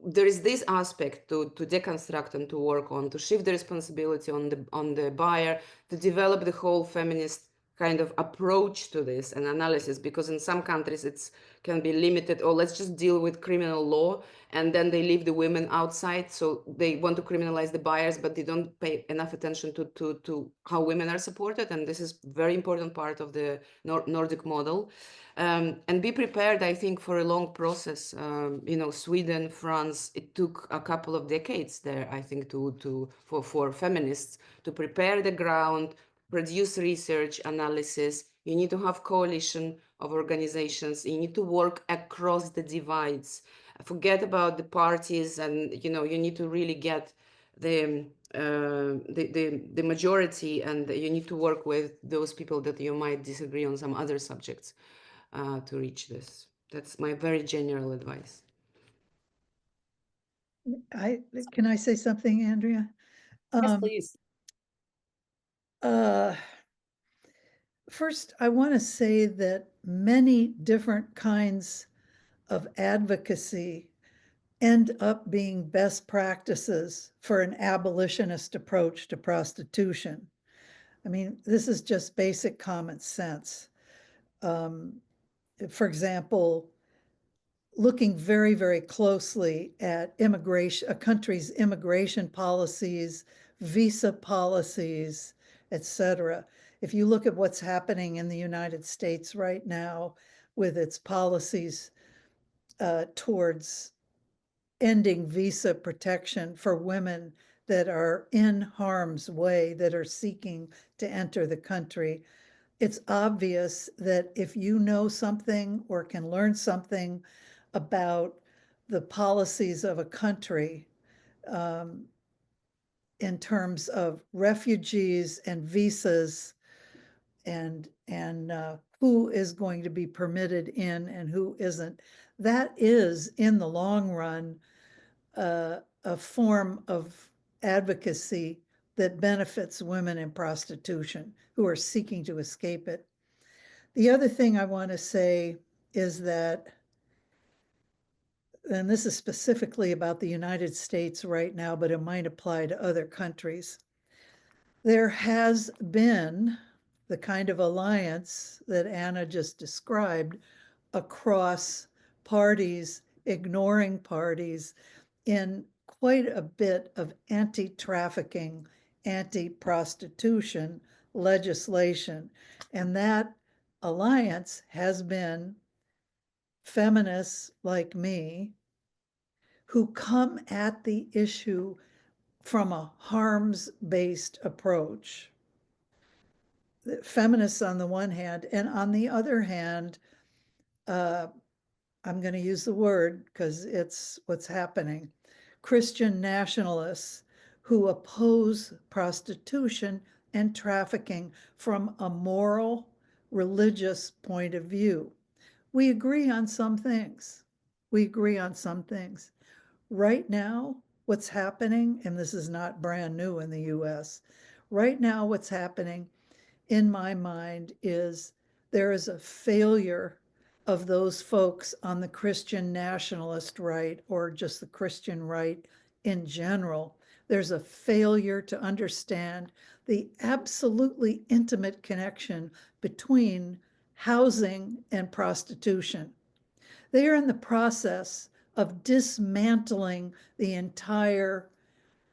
there is this aspect to deconstruct and to work on, to shift the responsibility on the buyer, to develop the whole feminist kind of approach to this and analysis, because in some countries it can be limited, or let's just deal with criminal law, and then they leave the women outside. So they want to criminalize the buyers, but they don't pay enough attention to how women are supported. And this is very important part of the Nordic model. And be prepared, I think, for a long process. Sweden, France, it took a couple of decades there, I think, for feminists to prepare the ground, produce research, analysis. You need to have coalition of organizations. You need to work across the divides. Forget about the parties, and you need to really get the majority, and you need to work with those people that you might disagree on some other subjects to reach this. That's my very general advice. Can I say something, Andrea? Yes, please. First, I want to say that many different kinds of advocacy end up being best practices for an abolitionist approach to prostitution. I mean, this is just basic common sense. For example, looking very, very closely at immigration, a country's immigration policies, visa policies, etc. If you look at what's happening in the United States right now with its policies towards ending visa protection for women that are in harm's way, that are seeking to enter the country, it's obvious that if you know something or can learn something about the policies of a country in terms of refugees and visas and who is going to be permitted in and who isn't, that is in the long run a form of advocacy that benefits women in prostitution who are seeking to escape it. The other thing I want to say is that, and this is specifically about the United States right now, but it might apply to other countries. There has been the kind of alliance that Anna just described across parties, ignoring parties, in quite a bit of anti-trafficking, anti-prostitution legislation. And that alliance has been feminists like me who come at the issue from a harms-based approach. Feminists on the one hand, and on the other hand, I'm going to use the word because it's what's happening, Christian nationalists who oppose prostitution and trafficking from a moral, religious point of view. We agree on some things. We agree on some things. Right now, what's happening, and this is not brand new in the US, right now what's happening in my mind is there is a failure of those folks on the Christian nationalist right, or just the Christian right in general. There's a failure to understand the absolutely intimate connection between housing and prostitution. They are in the process of dismantling the entire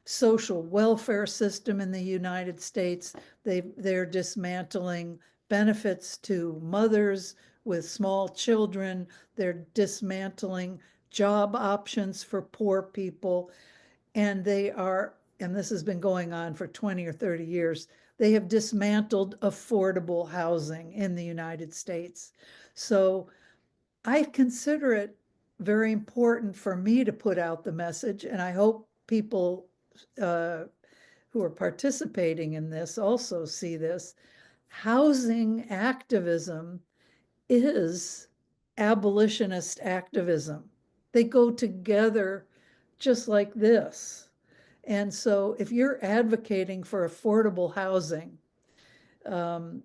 social welfare system in the United States. They're dismantling benefits to mothers with small children. They're dismantling job options for poor people. And they are, and this has been going on for 20 or 30 years, they have dismantled affordable housing in the United States. So I consider it very important for me to put out the message, and I hope people who are participating in this also see this. Housing activism is abolitionist activism. They go together just like this. And so if you're advocating for affordable housing, Vanita,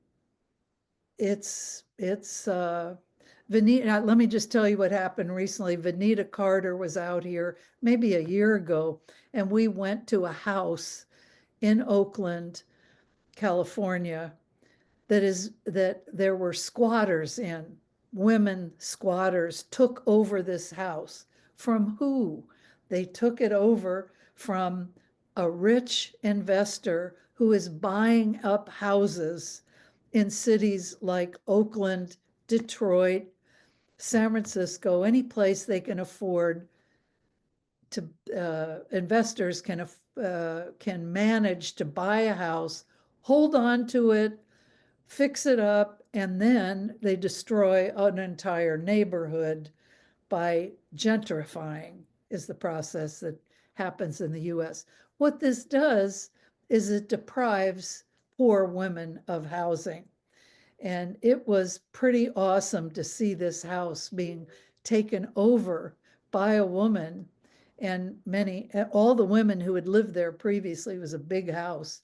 let me just tell you what happened recently. Vanita Carter was out here maybe a year ago, and we went to a house in Oakland, California, that there were squatters in. Women squatters took over this house. From who? They took it over from a rich investor who is buying up houses in cities like Oakland, Detroit, San Francisco, any place they can afford to, investors can manage to buy a house, hold on to it, fix it up, and then they destroy an entire neighborhood by gentrifying, is the process that happens in the US. What this does is it deprives poor women of housing. And it was pretty awesome to see this house being taken over by a woman, and all the women who had lived there previously. It was a big house.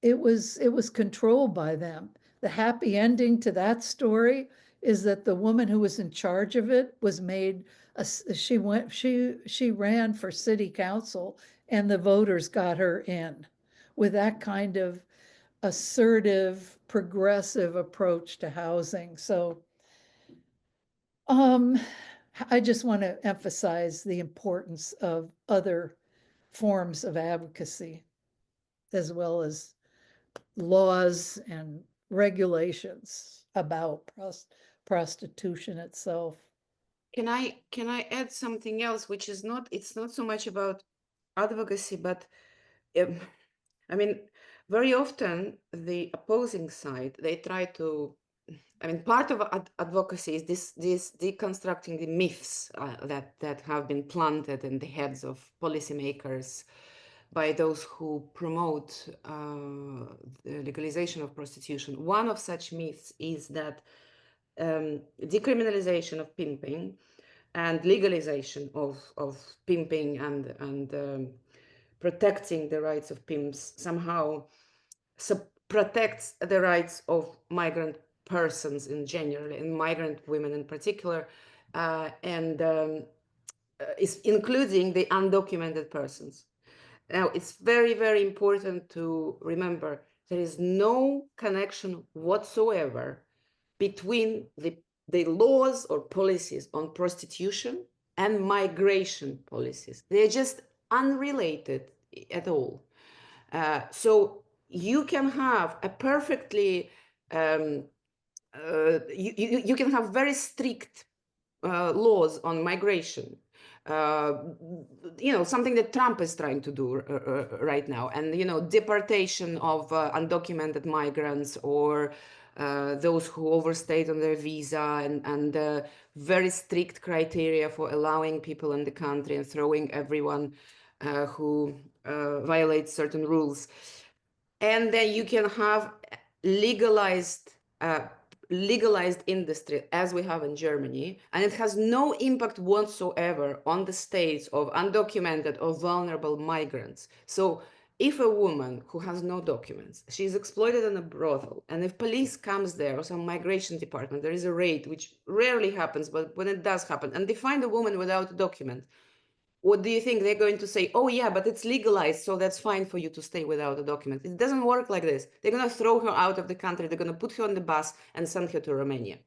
It was controlled by them. The happy ending to that story is that the woman who was in charge of it was made, she ran for city council, and the voters got her in with that kind of assertive, progressive approach to housing. So I just want to emphasize the importance of other forms of advocacy, as well as laws and regulations about prostitution itself. Can I add something else, which is not, it's not so much about advocacy, but I mean, very often the opposing side, they try to, I mean, part of advocacy is this deconstructing the myths that have been planted in the heads of policymakers by those who promote the legalization of prostitution. One of such myths is that decriminalization of pimping and legalization of pimping and protecting the rights of pimps somehow protects the rights of migrant persons in general, and migrant women in particular, and is including the undocumented persons. Now, it's very, very important to remember there is no connection whatsoever between the laws or policies on prostitution and migration policies. They're just unrelated at all. So you can have a perfectly, you can have very strict laws on migration. You know, something that Trump is trying to do right now, and you know, deportation of undocumented migrants or those who overstayed on their visa, and very strict criteria for allowing people in the country and throwing everyone who violates certain rules. And then you can have legalized industry, as we have in Germany, and it has no impact whatsoever on the states of undocumented or vulnerable migrants. So if a woman who has no documents, she's exploited in a brothel, and if police comes there or some migration department, there is a raid, which rarely happens, but when it does happen, and they find a woman without a document, what do you think? They're going to say, oh yeah, but it's legalized, so that's fine for you to stay without a document. It doesn't work like this. They're going to throw her out of the country. They're going to put her on the bus and send her to Romania.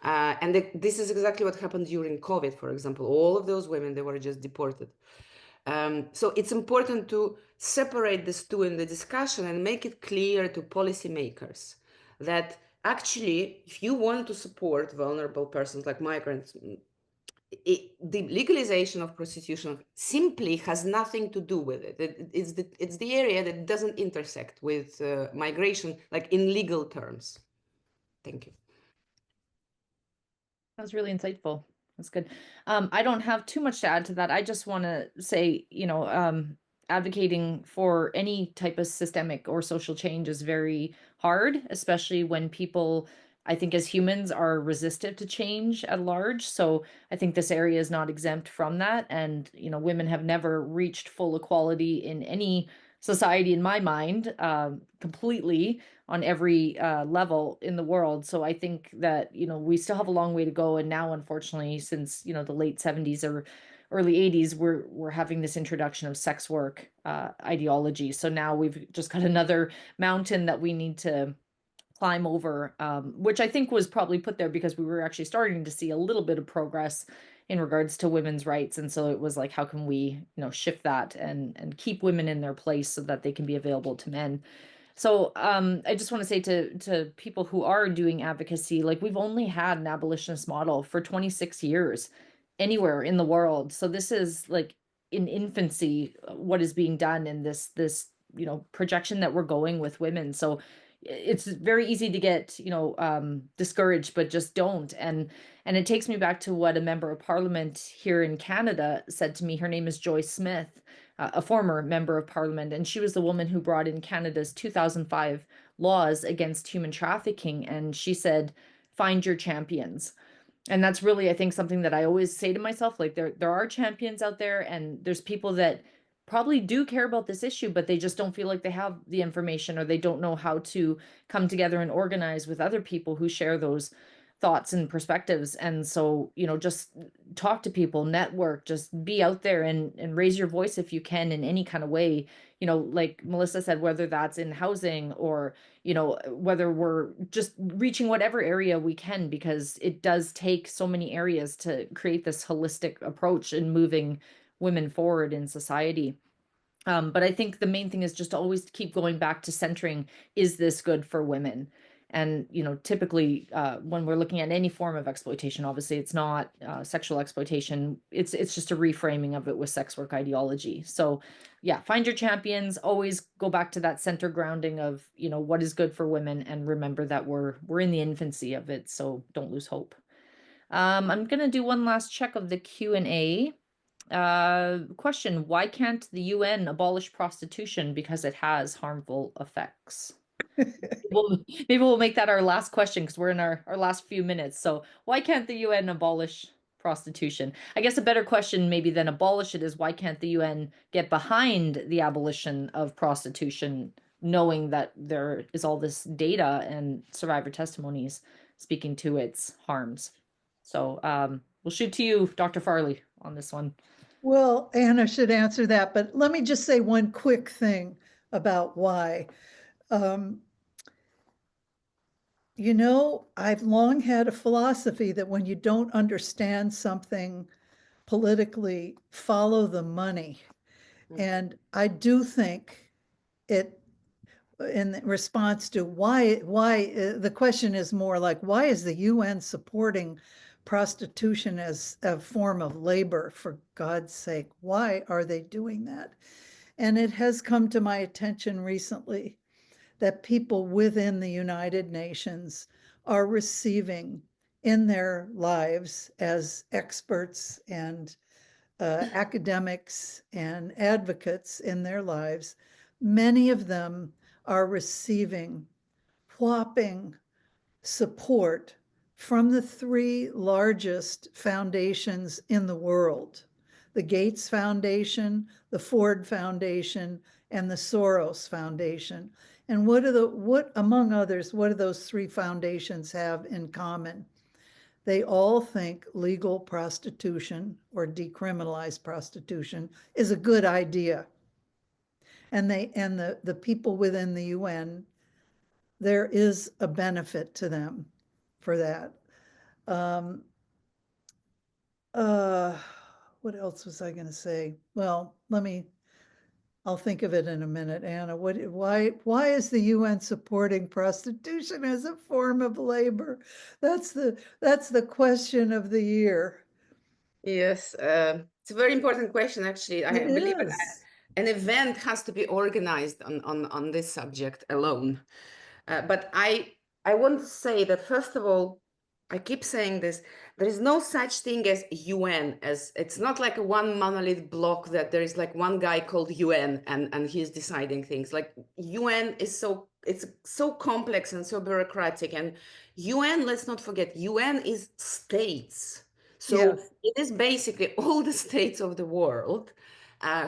This is exactly what happened during COVID, for example. All of those women, they were just deported. So it's important to separate these two in the discussion and make it clear to policymakers that actually, if you want to support vulnerable persons like migrants, the legalization of prostitution simply has nothing to do with it. It's the area that doesn't intersect with migration, like in legal terms. Thank you. That's really insightful. That's good. I don't have too much to add to that. I just want to say, you know, advocating for any type of systemic or social change is very hard, especially when people, I think as humans, are resistive to change at large. So I think this area is not exempt from that. And, you know, women have never reached full equality in any society, in my mind, completely on every level in the world. So I think that, you know, we still have a long way to go. And now, unfortunately, since, you know, the late 70s or early 80s, we're having this introduction of sex work ideology. So now we've just got another mountain that we need to climb over, which I think was probably put there because we were actually starting to see a little bit of progress in regards to women's rights. And so it was like, how can we, you know, shift that and keep women in their place so that they can be available to men? So I just want to say to people who are doing advocacy, like we've only had an abolitionist model for 26 years anywhere in the world. So this is like in infancy, what is being done in this, you know, projection that we're going with women. So it's very easy to get, you know, discouraged, but just don't. And it takes me back to what a member of parliament here in Canada said to me. Her name is Joy Smith, a former member of parliament, and she was the woman who brought in Canada's 2005 laws against human trafficking. And she said, find your champions. And that's really, I think, something that I always say to myself, like there are champions out there, and there's people that probably do care about this issue, but they just don't feel like they have the information, or they don't know how to come together and organize with other people who share those thoughts and perspectives. And so, just talk to people, network, just be out there and raise your voice if you can in any kind of way. Like Melissa said, whether that's in housing or, whether we're just reaching whatever area we can, because it does take so many areas to create this holistic approach in moving women forward in society. But I think the main thing is just to always keep going back to centering, is this good for women? And, typically when we're looking at any form of exploitation, obviously it's not sexual exploitation. It's just a reframing of it with sex work ideology. So yeah, find your champions, always go back to that center grounding of, what is good for women, and remember that we're in the infancy of it. So don't lose hope. I'm going to do one last check of the Q&A. Question, why can't the UN abolish prostitution? Because it has harmful effects. Maybe we'll make that our last question, because we're in our last few minutes. So why can't the UN abolish prostitution? I guess a better question maybe than abolish it is, why can't the UN get behind the abolition of prostitution, knowing that there is all this data and survivor testimonies speaking to its harms? So we'll shoot to you, Dr. Farley, on this one. Well, Anna should answer that, but let me just say one quick thing about why. I've long had a philosophy that when you don't understand something politically, follow the money. And I do think it, in response to why the question is more like, why is the UN supporting prostitution as a form of labor? For God's sake, why are they doing that? And it has come to my attention recently that people within the United Nations are receiving in their lives as experts and academics and advocates in their lives. Many of them are receiving whopping support from the three largest foundations in the world: the Gates Foundation, the Ford Foundation, and the Soros Foundation. And what among others, what do those three foundations have in common? They all think legal prostitution or decriminalized prostitution is a good idea. And the people within the UN, there is a benefit to them for that. What else was I going to say? Well, I'll think of it in a minute. Anna, why is the UN supporting prostitution as a form of labor? That's the question of the year. Yes, it's a very important question, actually. I believe an event has to be organized on this subject alone. But I want to say that, first of all, I keep saying this, there is no such thing as UN, as it's not like a one monolith block that there is like one guy called UN and he's deciding things. Like UN is it's so complex and so bureaucratic, and UN, let's not forget, UN is states. So Yes. it is basically all the states of the world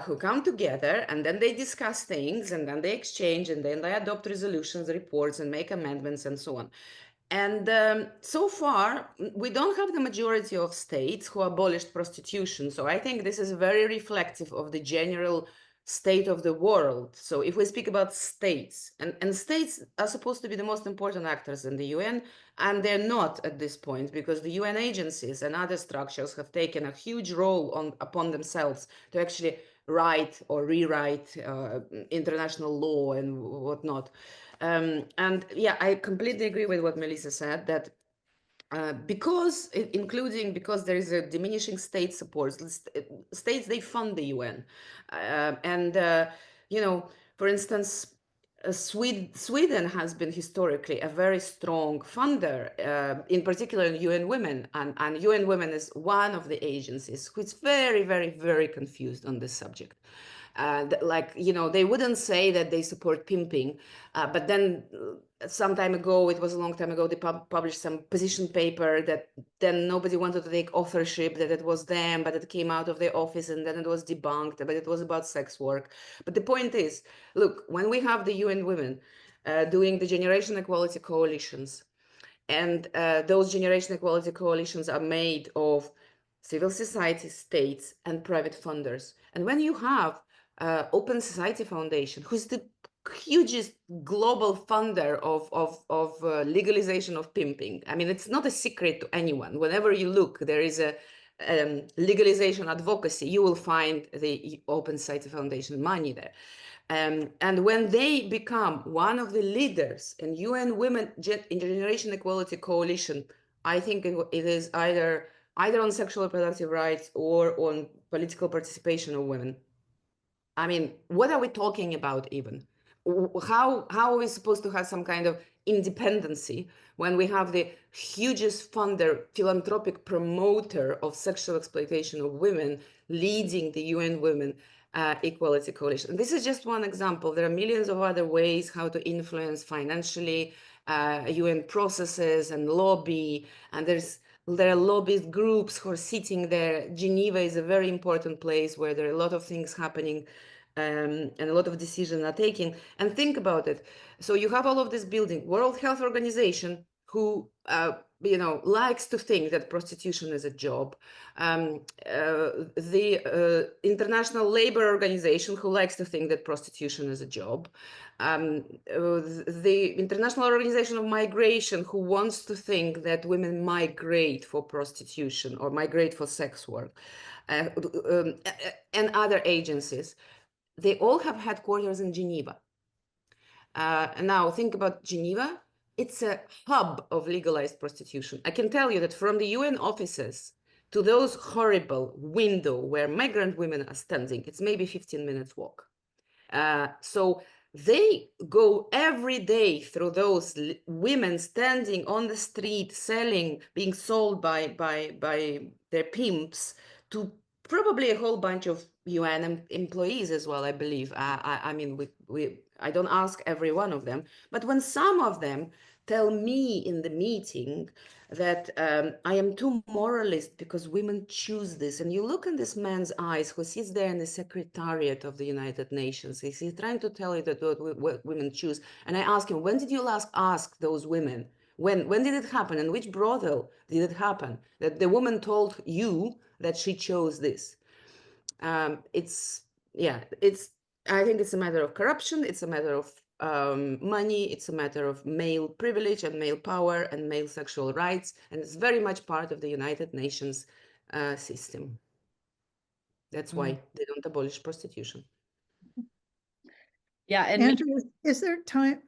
who come together, and then they discuss things, and then they exchange, and then they adopt resolutions, reports, and make amendments, and so on. And so far, we don't have the majority of states who abolished prostitution. So I think this is very reflective of the general state of the world. So if we speak about states, and states are supposed to be the most important actors in the UN, and they're not at this point, because the UN agencies and other structures have taken a huge role upon themselves to actually write or rewrite international law and whatnot. And yeah, I completely agree with what Melissa said, that because there is a diminishing state support, states, they fund the UN. For instance, Sweden has been historically a very strong funder, in particular in UN Women, and UN Women is one of the agencies who is very, very, very confused on this subject. They wouldn't say that they support pimping, but then some time ago, it was a long time ago, they published some position paper that then nobody wanted to take authorship, that it was them, but it came out of their office, and then it was debunked, but it was about sex work. But the point is, look, when we have the UN Women doing the Generation Equality Coalitions, those generation equality coalitions are made of civil society, states, and private funders. And when you have Open Society Foundation, who's the hugest global funder of legalization of pimping. I mean, it's not a secret to anyone. Whenever you look, there is a legalization advocacy, you will find the Open Society Foundation money there. And when they become one of the leaders in UN Women in Generation Equality Coalition, I think it is either on sexual reproductive rights or on political participation of women. I mean, what are we talking about even? How are we supposed to have some kind of independency when we have the hugest funder, philanthropic promoter of sexual exploitation of women leading the UN Women Equality Coalition? And this is just one example. There are millions of other ways how to influence financially UN processes and lobby, and there are lobbyist groups who are sitting there. Geneva is a very important place where there are a lot of things happening and a lot of decisions are taken. And think about it. So you have all of this building, World Health Organization, who likes to think that prostitution is a job. The International Labor Organization, who likes to think that prostitution is a job. The International Organization of Migration, who wants to think that women migrate for prostitution or migrate for sex work, and other agencies. They all have headquarters in Geneva. Now think about Geneva. It's a hub of legalized prostitution. I can tell you that from the UN offices to those horrible window where migrant women are standing, it's maybe 15 minutes walk. So they go every day through those women standing on the street, selling, being sold by their pimps to probably a whole bunch of UN employees as well, I believe. I mean, I don't ask every one of them, but when some of them tell me in the meeting that I am too moralist because women choose this, and you look in this man's eyes who sits there in the Secretariat of the United Nations, he's trying to tell you that what women choose, and I ask him, when did you last ask those women? When did it happen? And which brothel did it happen? That the woman told you that she chose this. I think it's a matter of corruption. It's a matter of money. It's a matter of male privilege and male power and male sexual rights. And it's very much part of the United Nations system. That's why they don't abolish prostitution. Yeah, and Andrea, is there time?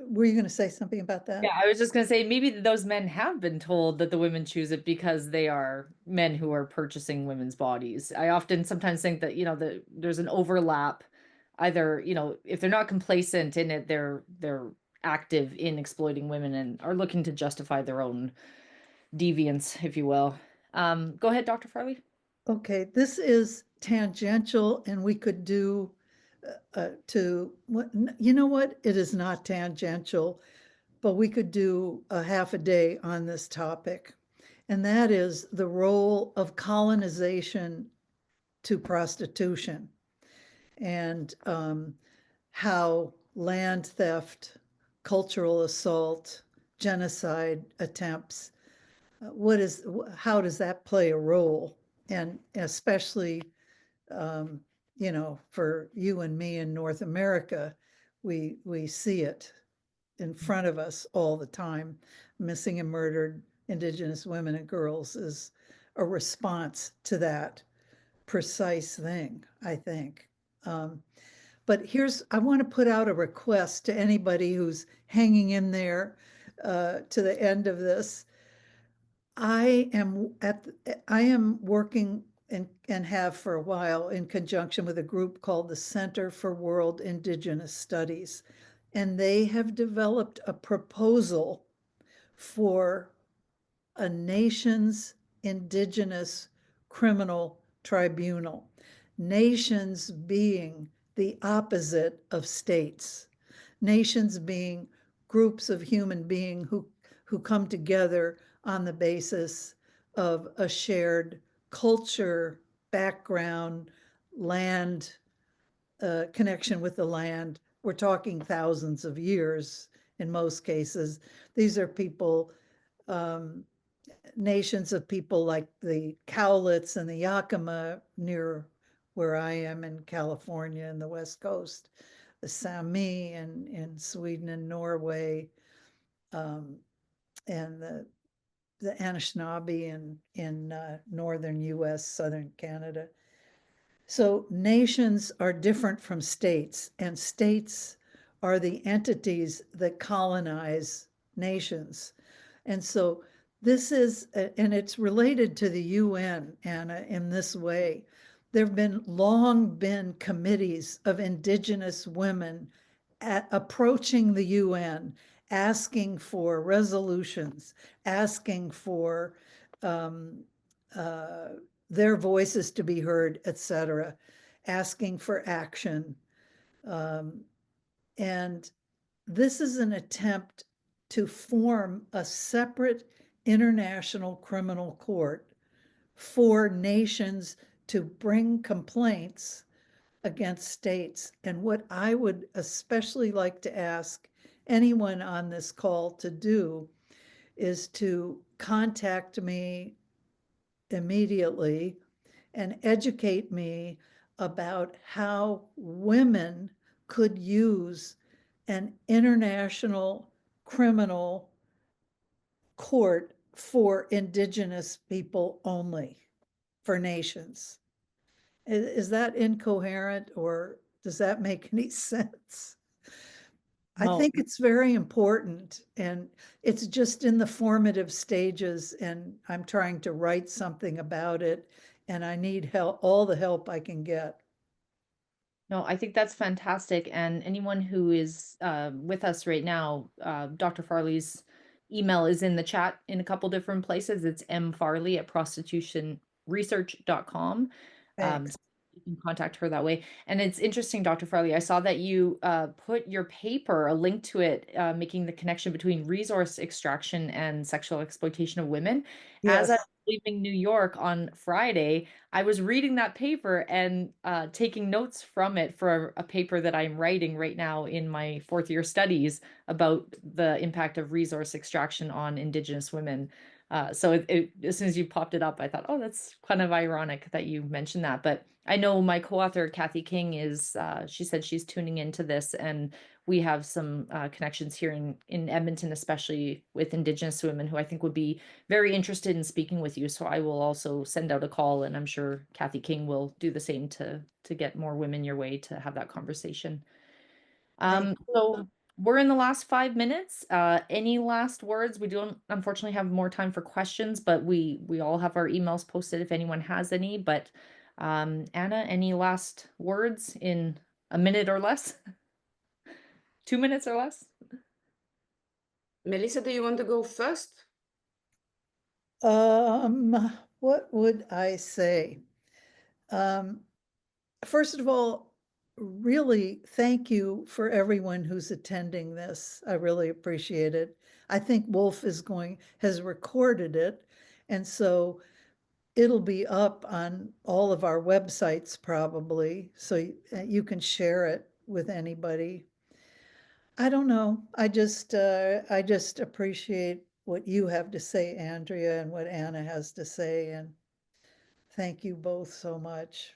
Were you going to say something about that? yeah, I was just going to say maybe those men have been told that the women choose it because they are men who are purchasing women's bodies. I often sometimes think that, there's an overlap. Either, if they're not complacent in it, they're active in exploiting women and are looking to justify their own deviance, if you will. Go ahead, Dr. Farley. Okay, this is tangential, and we could do you know what? It is not tangential, but we could do a half a day on this topic, and that is the role of colonization to prostitution, and how land theft, cultural assault, genocide attempts, how does that play a role? And especially, for you and me in North America, we see it in front of us all the time. Missing and murdered Indigenous women and girls is a response to that precise thing, I think. But I want to put out a request to anybody who's hanging in there to the end of this. I am working and have for a while in conjunction with a group called the Center for World Indigenous Studies, and they have developed a proposal for a nation's indigenous criminal tribunal, nations being the opposite of states, nations being groups of human beings who come together on the basis of a shared culture, background, land, connection with the land. We're talking thousands of years in most cases. These are people nations of people like the Cowlitz and the Yakima near where I am in California and the West Coast, the Sami in Sweden and Norway, and the Anishinaabe in northern US, southern Canada. So nations are different from states, and states are the entities that colonize nations. And so this is, and it's related to the UN, Anna, in this way. There have been long been committees of indigenous women approaching the UN, asking for resolutions, asking for their voices to be heard, etc., asking for action. And this is an attempt to form a separate international criminal court for nations to bring complaints against states. And what I would especially like to ask anyone on this call to do is to contact me immediately and educate me about how women could use an international criminal court for indigenous people only, for nations. Is that incoherent, or does that make any sense? I No. think it's very important, and it's just in the formative stages, and I'm trying to write something about it, and I need help, all the help I can get. No, I think that's fantastic. And anyone who is with us right now, Dr. Farley's email is in the chat in a couple different places. It's mfarley@prostitutionresearch.com. Thanks. You can contact her that way. And it's interesting, Dr. Farley, I saw that you put your paper, a link to it, making the connection between resource extraction and sexual exploitation of women. As I Yes. was leaving New York on Friday, I was reading that paper and taking notes from it for a paper that I'm writing right now in my fourth year studies about the impact of resource extraction on Indigenous women. So as soon as you popped it up, I thought, oh, that's kind of ironic that you mentioned that. But I know my co-author, Kathy King, is, she said she's tuning into this, and we have some connections here in Edmonton, especially with Indigenous women who I think would be very interested in speaking with you. So I will also send out a call, and I'm sure Kathy King will do the same to get more women your way to have that conversation. So we're in the last 5 minutes. Any last words? We don't unfortunately have more time for questions, but we all have our emails posted if anyone has any. But Anna, any last words in a minute or less? 2 minutes or less? Melissa, do you want to go first? What would I say? First of all, really thank you for everyone who's attending this. I really appreciate it. I think Wolf has recorded it, and so it'll be up on all of our websites probably, so you can share it with anybody. I don't know. I just appreciate what you have to say, Andrea, and what Anna has to say, and thank you both so much.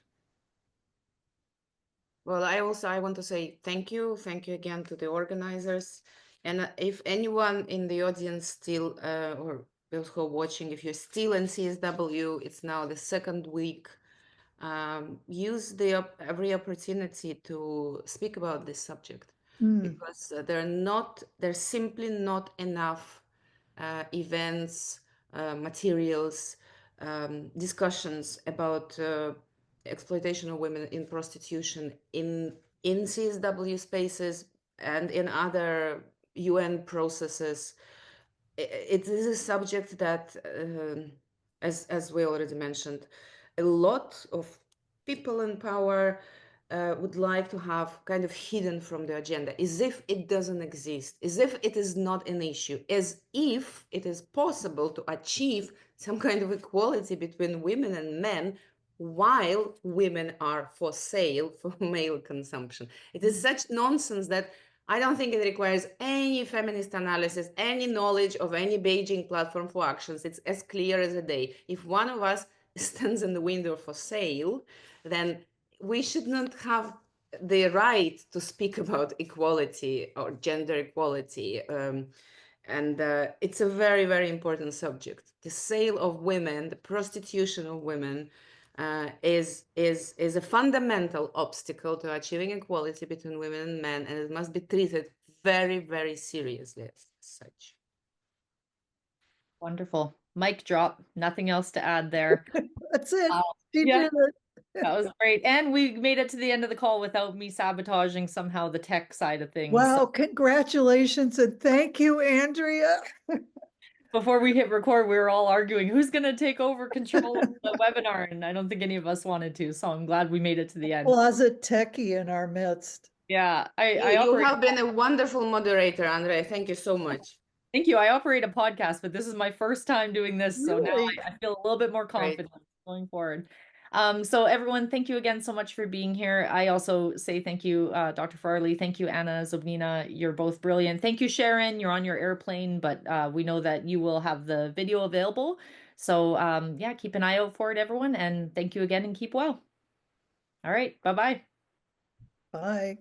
Well, I want to say thank you again to the organizers. And if anyone in the audience still, or those who are watching, if you're still in CSW, it's now the second week. Use every opportunity to speak about this subject, because there's simply not enough events, materials, discussions about exploitation of women in prostitution in CSW spaces and in other UN processes. It is a subject that, as we already mentioned, a lot of people in power would like to have kind of hidden from the agenda, as if it doesn't exist, as if it is not an issue, as if it is possible to achieve some kind of equality between women and men while women are for sale for male consumption. It is such nonsense that I don't think it requires any feminist analysis, any knowledge of any Beijing platform for actions. It's as clear as a day. If one of us stands in the window for sale, then we should not have the right to speak about equality or gender equality. And it's a very, very important subject. The sale of women, the prostitution of women, is a fundamental obstacle to achieving equality between women and men, and it must be treated very, very seriously as such. Wonderful. Mic drop. Nothing else to add there. That's it. She yeah. did it. That was great. And we made it to the end of the call without me sabotaging somehow the tech side of things. Wow, congratulations and thank you, Andrea. Before we hit record, we were all arguing who's going to take over control of the webinar, and I don't think any of us wanted to, so I'm glad we made it to the end. Closet techie in our midst. Yeah, You have been a wonderful moderator, Andrea. Thank you so much. Thank you. I operate a podcast, but this is my first time doing this, so now Really? I feel a little bit more confident going forward. So everyone, thank you again so much for being here. I also say thank you, Dr. Farley. Thank you, Anna, Zobnina. You're both brilliant. Thank you, Sharon. You're on your airplane, but we know that you will have the video available. So yeah, keep an eye out for it, everyone. And thank you again and keep well. All right. Bye-bye. Bye.